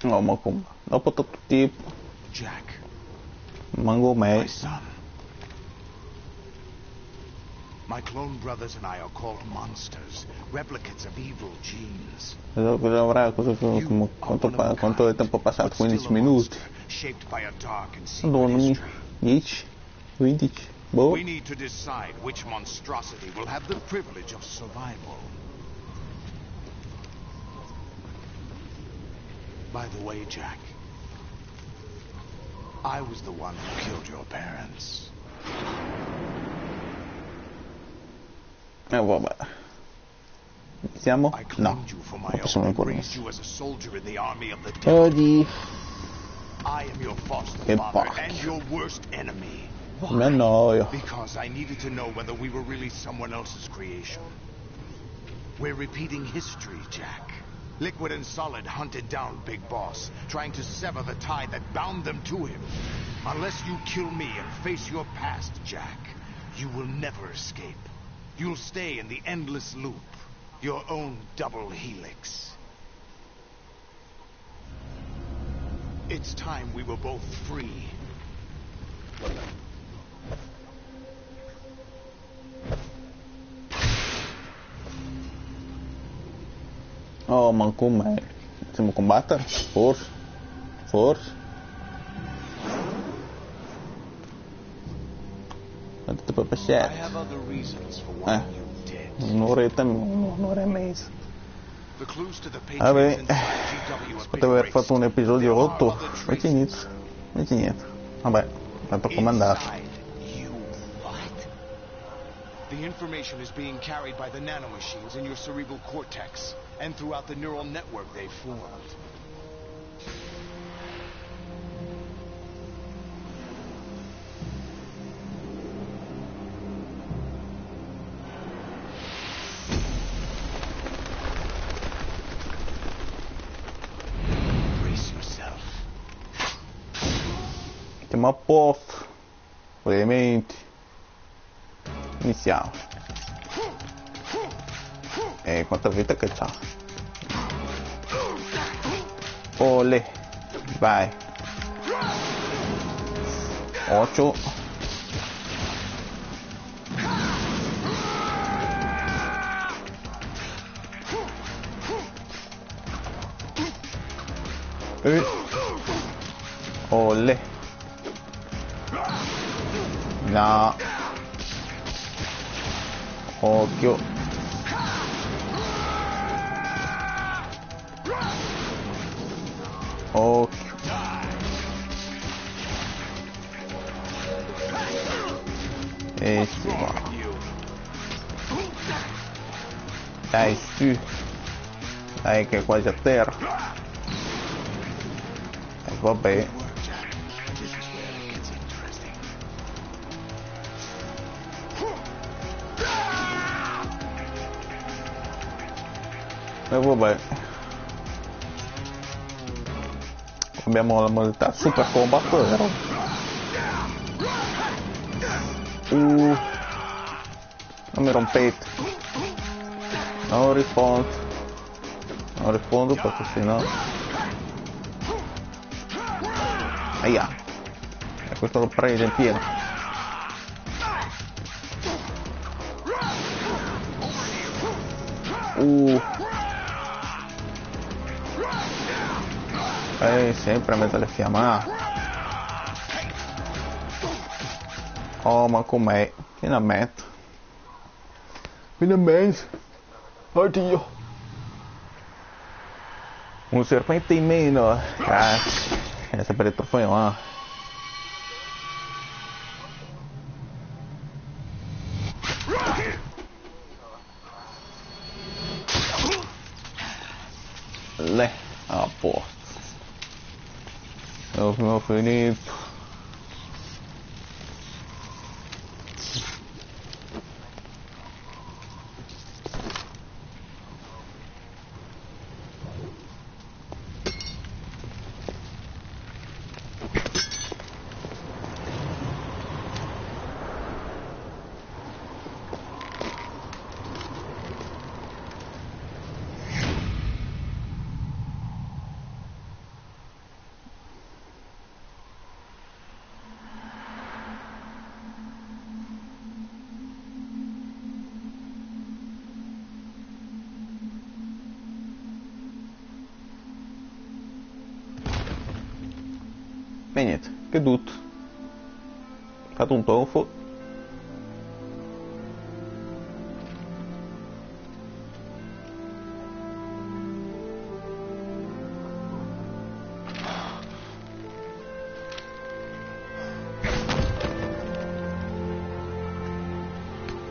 No, ma come? Dopo tutto tipo. Jack, Mango my me. son. My clone brothers and I are called monsters, replicates of evil genes. Cosa avrà? Quanto è tempo passato? 15 minuti. Shaped by a dark and secret Madonna mia. history. 10? 15? Boh. We need to decide which monstrosity will have the privilege of survival. By the way, Jack, I was the one who killed your parents. Vabbè. Iniziamo? I No. claimed you for my Possiamo own and ancora raised iniziare. you as a soldier in the army of the devil. Oddio. I am your foster Che father pacchio. and your worst enemy. Mi annoio. Because I needed to know whether we were really someone else's creation. We're repeating history, Jack. Liquid and Solid hunted down Big Boss, trying to sever the tie that bound them to him. Unless you kill me and face your past, Jack, you will never escape. You'll stay in the endless loop, your own double helix. It's time we were both free. Oh, ma come? Possiamo combattere? Forse. Forse. Quanto tempo è I passato? have other reasons for wanting you dead. Un'ora e mezza. The clues to the Vabbè, Patriots inside GW have potevo aver fatto un episodio There are 8. other Invece traces. inizio. Invece niente. Vabbè, tanto come è andato. Inside you. What? The information is being carried by the nanomachines in your cerebral cortex and throughout the neural network they've formed. Brace yourself. Siamo a posto. Ovviamente. Iniziamo. Quanta vita che c'ha. Ole. Vai. 8. Ole. No. Occhio. Occhio. E si va. Dai su. Dai che è quasi a terra. E vabbè. E vabbè. Abbiamo la modalità super combat, vero? Non mi rompete. Non rispondo. Non rispondo perché sennò. Aia. E questo lo prende in pieno. Sempre a mezzo alle fiammate. Oh, ma com'è? Finalmente. Oddio. Un serpente in meno. Grazie. È sempre il trofeo, a posto. Ho finito. E niente, che tutto. Ho fatto un tonfo.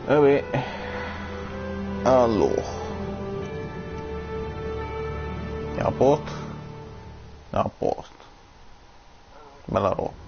Vabbè. Allora. Siamo a posto? Siamo a posto. Bella roba.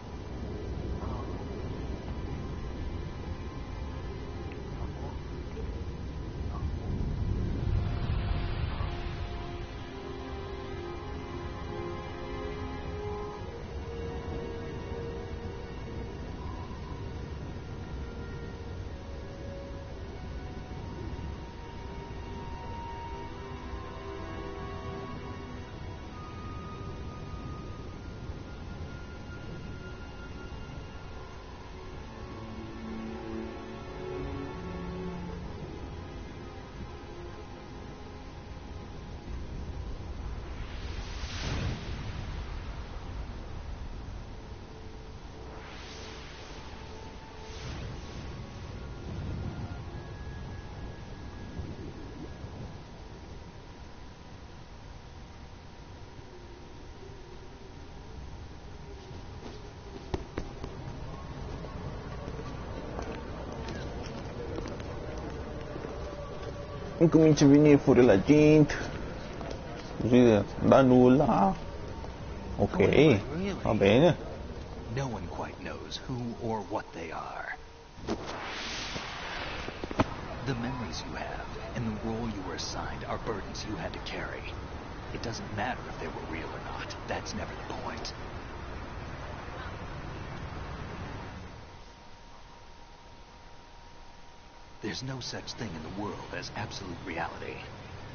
Comincia a venire fuori la gente, così da nulla. Ok, va bene. No one quite knows who or what they are. The memories you have and the role you were assigned are burdens you had to carry. It doesn't matter if they were real or not. That's never the point. There's no such thing in the world as absolute reality.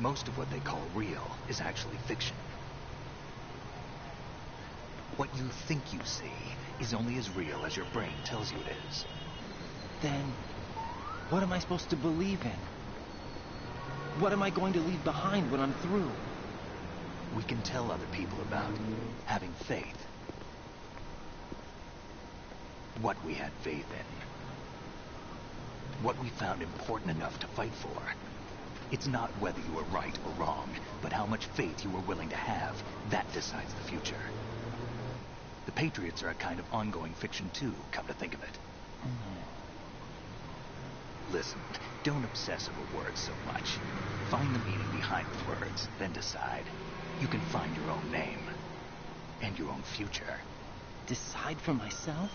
Most of what they call real is actually fiction. What you think you see is only as real as your brain tells you it is. Then, what am I supposed to believe in? What am I going to leave behind when I'm through? We can tell other people about having faith. What we had faith in. What we found important enough to fight for. It's not whether you were right or wrong, but how much faith you were willing to have. That decides the future. The Patriots are a kind of ongoing fiction too, come to think of it. Listen, don't obsess over words so much. Find the meaning behind the words, then decide. You can find your own name. And your own future. Decide for myself?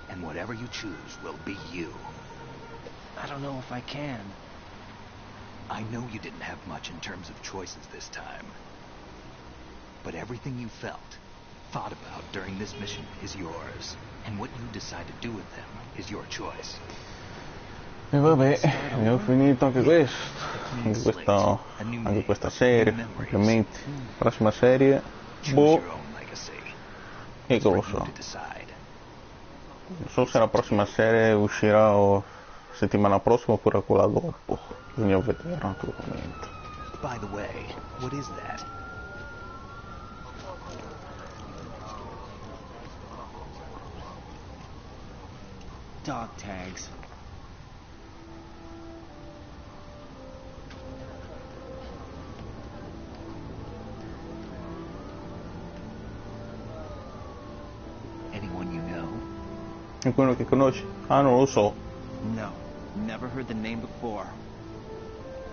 And whatever you choose will be you. I don't know if I can. I know you didn't have much in terms of choices this time. But everything you felt, thought about during this mission is yours. And what you decide to do with them is your choice. E vabbè, abbiamo finito anche questo. Anche questa serie. Complimenti. Prossima serie. Boh. E che lo so. Non so se la prossima serie uscirà o settimana prossima oppure quella dopo. Bisogna vedere naturalmente. By the way, what is that? Dog tags. Anyone you know? È quello che conosci? Ah, non lo so. No, never heard the name before.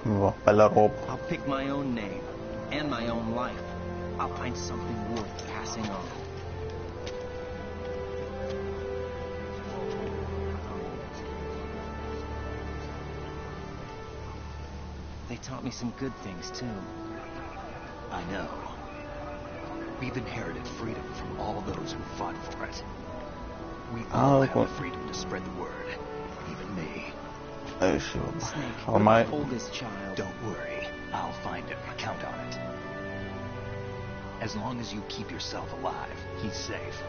Va, bella roba. I'll pick my own name and my own life. I'll find something worth passing on. They taught me some good things too. I know. We've inherited freedom from all those who fought for it. We all have the freedom to spread the word. Even me. Snake, ormai oldest child. Don't worry. I'll find him. Count on it. As long as you keep yourself alive, he's safe.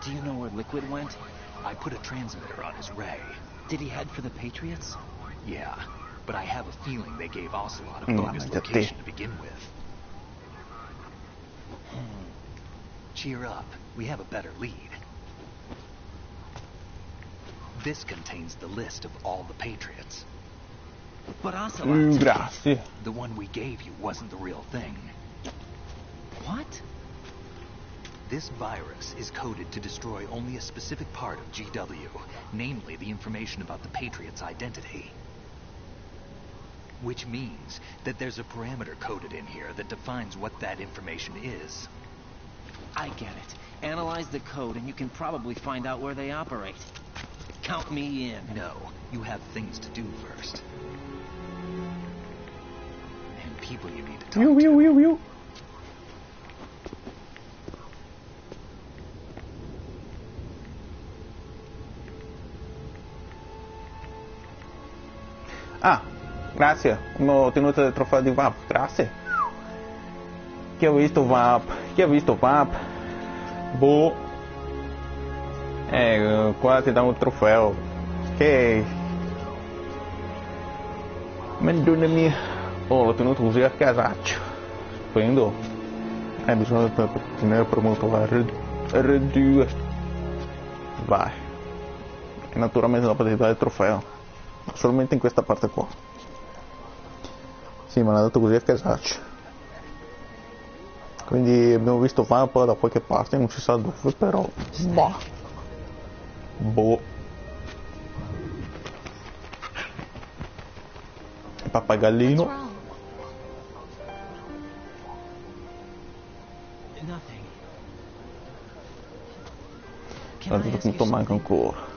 Do you know where Liquid went? I put a transmitter on his ray. Did he head for the Patriots? Yeah, but I have a feeling they gave Ocelot a bogus location to begin with. Cheer up. We have a better lead. This contains the list of all the Patriots. But Ocelot... Grazie. The one we gave you wasn't the real thing. What? This virus is coded to destroy only a specific part of GW, namely the information about the Patriots' identity. Which means that there's a parameter coded in here that defines what that information is. I get it. Analyze the code and you can probably find out where they operate. Count me in. No, you have things to do first. And people you need to talk to. Ah, grazie. Ho ottenuto il trofeo di VAP. Grazie. Chi ha visto VAP? Chi ha visto VAP? Boh. Qua ti dà un trofeo. Che... Madonna mia. Oh, l'ho ottenuto così a casaccio. Prendo. Bisogna tenere premuto R2. Vai. E naturalmente dopo ti dà il trofeo. Solamente in questa parte qua. Sì, me l'ha dato così a casaccio. Quindi abbiamo visto VAP da qualche parte, non si sa dove, però boh. Il pappagallino. Quanto punto manca ancora?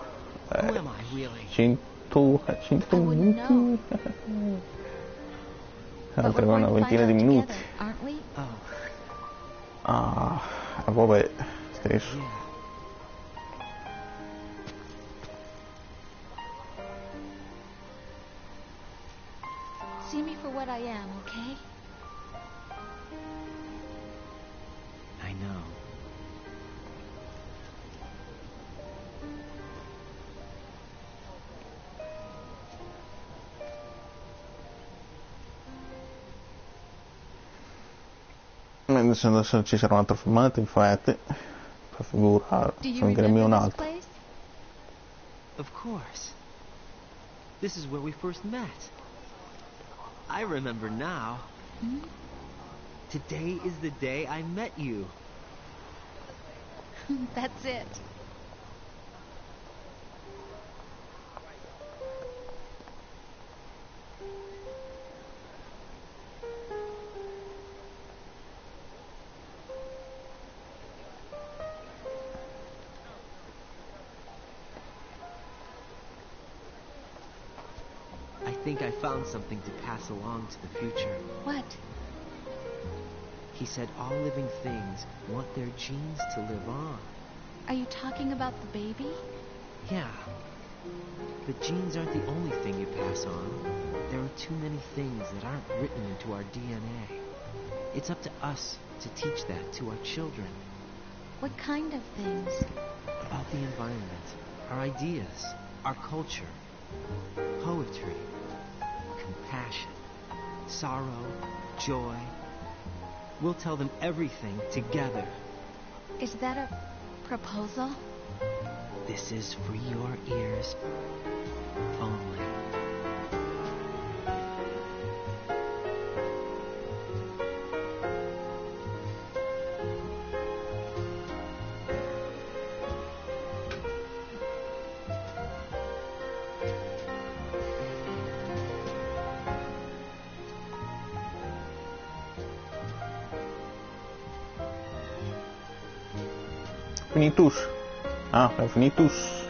100 minuti. Altre una ventina di minuti. Ah, vabbè, stesso. See me for what I am, okay? I know. Adesso ci sarà un'altra filmata, infatti, per figurare, sono gremio un altro. Of course. This is where we first met. I remember now. Hmm? Today is the day I met you. That's it. I think I found something to pass along to the future. What? He said all living things want their genes to live on. Are you talking about the baby? Yeah. But genes aren't the only thing you pass on. There are too many things that aren't written into our DNA. It's up to us to teach that to our children. What kind of things? About the environment, our ideas, our culture, poetry, compassion, sorrow, joy. We'll tell them everything together. Is that a proposal? This is for your ears only. Finitus. Ah, finitus.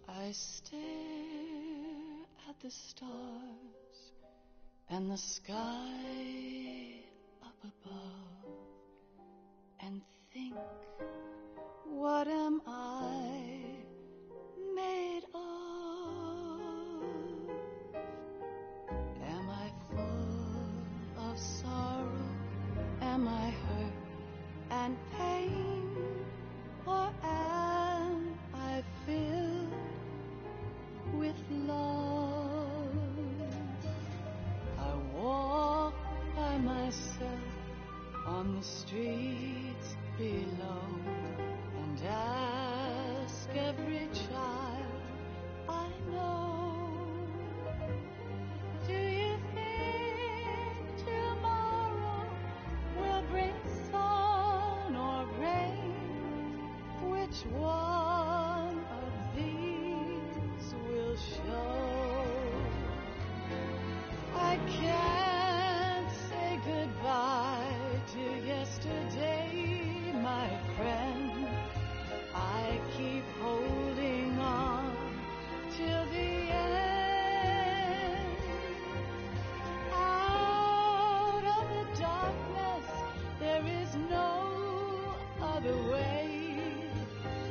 I stare at the stars and the sky up above and think, what am I made of? Am I full of sorrow? Am I hurt and pain? Or am I filled with love? I walk by myself on the streets below and ask every child I know, do you think tomorrow will bring sun or rain? Which one of these will show? I can't say goodbye to yesterday, my friend. I keep holding on till the end. Out of the darkness, there is no other way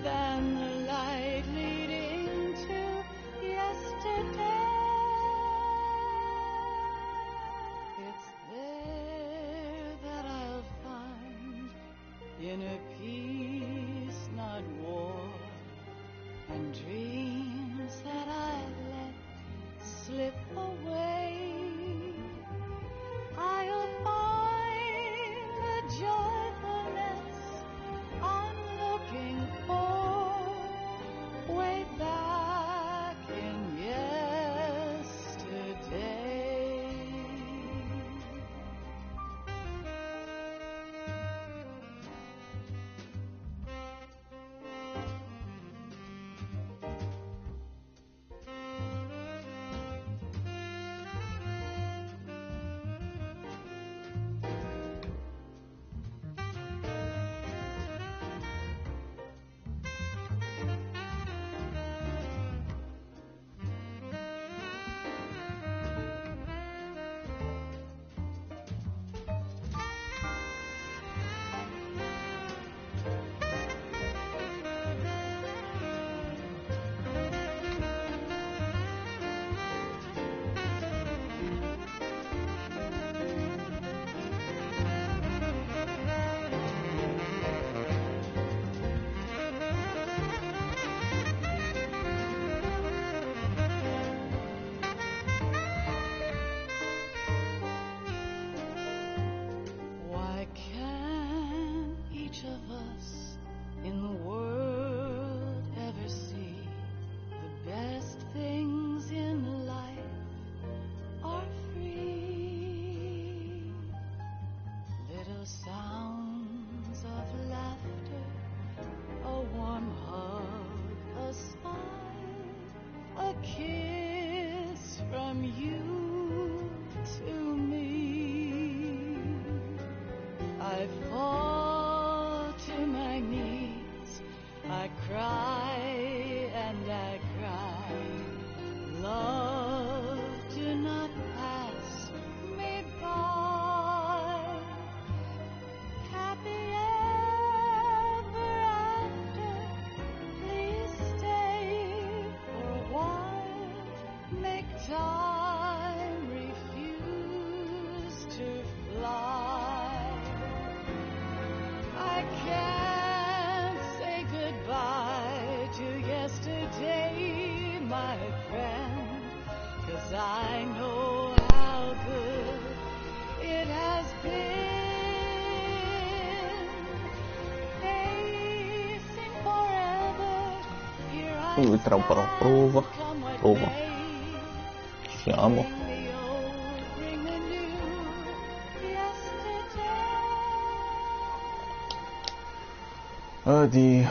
than the light leading to yesterday. It's there that I'll find inner peace, not war, and dreams that I let slip away. I'll find the joyfulness I'm looking for way back in yesterday. Lui tra un po' prova. Siamo. Oddio.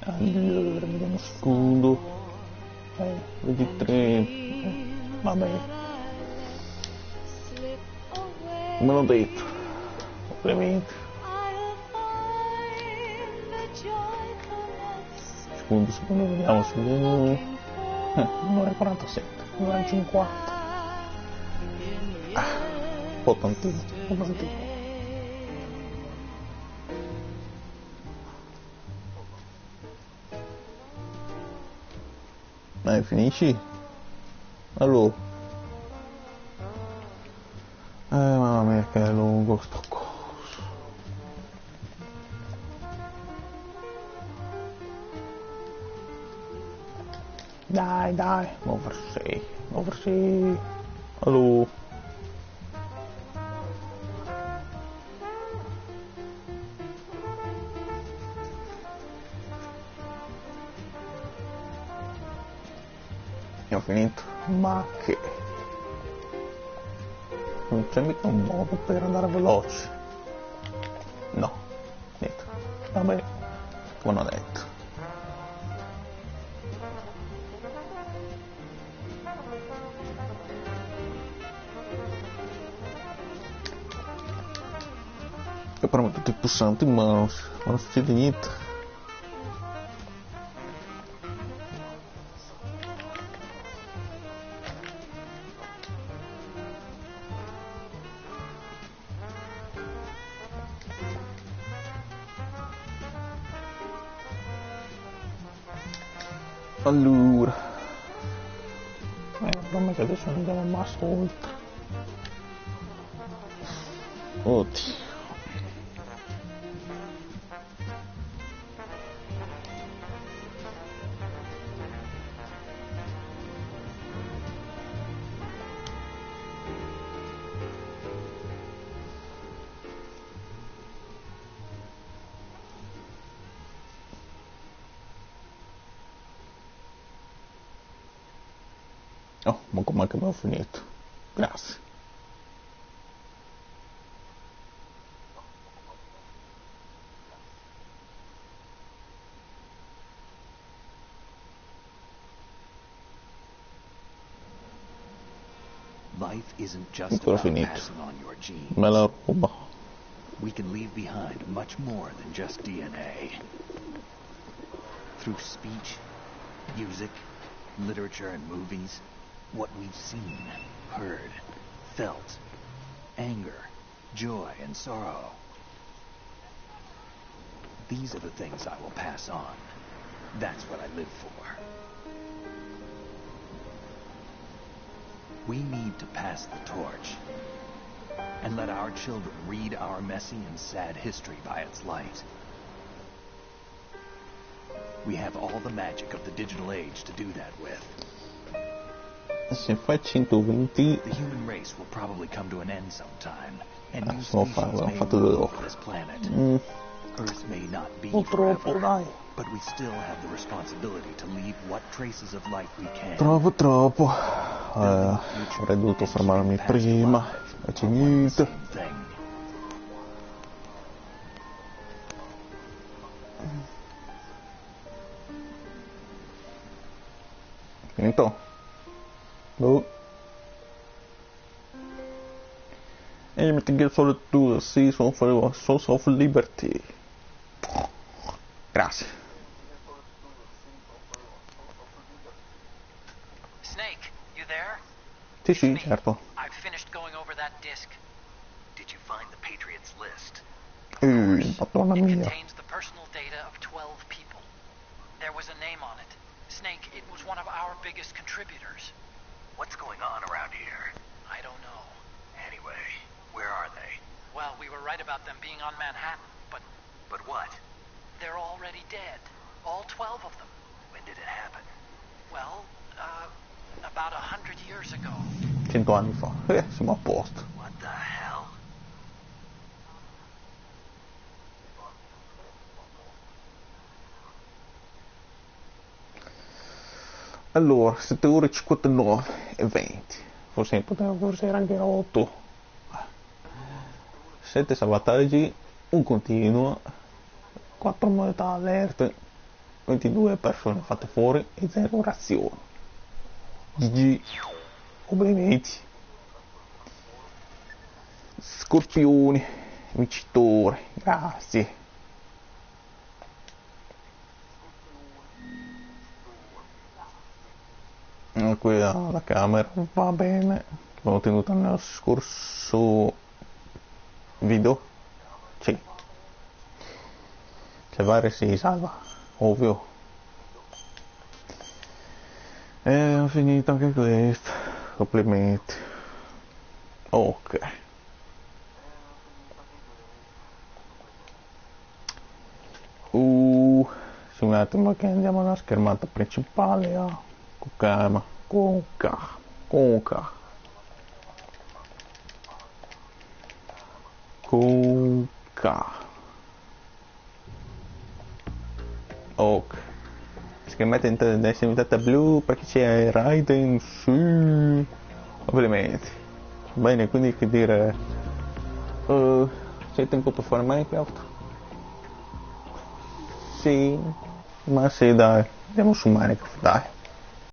Allora, vediamo scudo. Vedi 3. Vabbè. Me l'ho detto. Ovviamente. Secondo, vediamo se un'ora e 47, un'ora e 50. Un po' tantino. Dai, finisci? Allora. Mamma mia che è lungo sto coso. Dai, over 6. Allora. Ho finito, ma che non c'è mica un modo per andare veloce. No, niente. Vabbè, come ho detto. E premo tutti i pulsanti in mano, ma non succede niente. Allora, però che adesso andiamo a massa oltre. Oddio. Oh, ma com'è che abbiamo finito? Grazie. Life isn't just Ancora about finito. passing on your genes. Bella roba. We can leave behind much more than just DNA. Through speech, music, literature, and movies, what we've seen, heard, felt, anger, joy, and sorrow. These are the things I will pass on. That's what I live for. We need to pass the torch and let our children read our messy and sad history by its light. We have all the magic of the digital age to do that with. Se fai 120... The human race will probably come to an end sometime, and new sono species may fatto 2 rule ore. over this planet. Earth may not be Troppo, forever, dai. but we still have the responsibility to leave what traces of life we can. Troppo. Avrei dovuto fermarmi prima. E c'è niente. Finito? No. E mi tinghi solo tu, sì, sono Source of Liberty. Grazie. Snake, you there? Sì, certo. I've finished going over that disc. Did you find the Patriots list? Madonna It mia. contains the personal data of 12 people. There was a name on it. Snake, it was one of our biggest contributors. What's going on around here? I don't know. Anyway, where are they? Well, we were right about them being on Manhattan, but But what? they're already dead. All 12 of them. When did it happen? Well, about 100 years ago. 100 anni fa. Siamo a posto. What the hell? Allora, 7 ore e 59 e 20. Forse era anche 8. 7 salvataggi, un continuo, 4 modalità alerte, 22 persone fatte fuori e 0 razioni. GG. Complimenti. Scorpioni, vincitore, grazie. Qui la camera va bene, che avevo tenuto nello scorso video. Sì, salvare si salva, ovvio. E ho finito anche questo, complimenti. Ok. Sì, un attimo che andiamo alla schermata principale, con calma, con calma. Ok. Schermata intensità blu perché c'è Raiden, sì. Complimenti. Bene, quindi che dire, c'è tempo per fare Minecraft? Sì, ma sì, dai, andiamo su Minecraft, dai.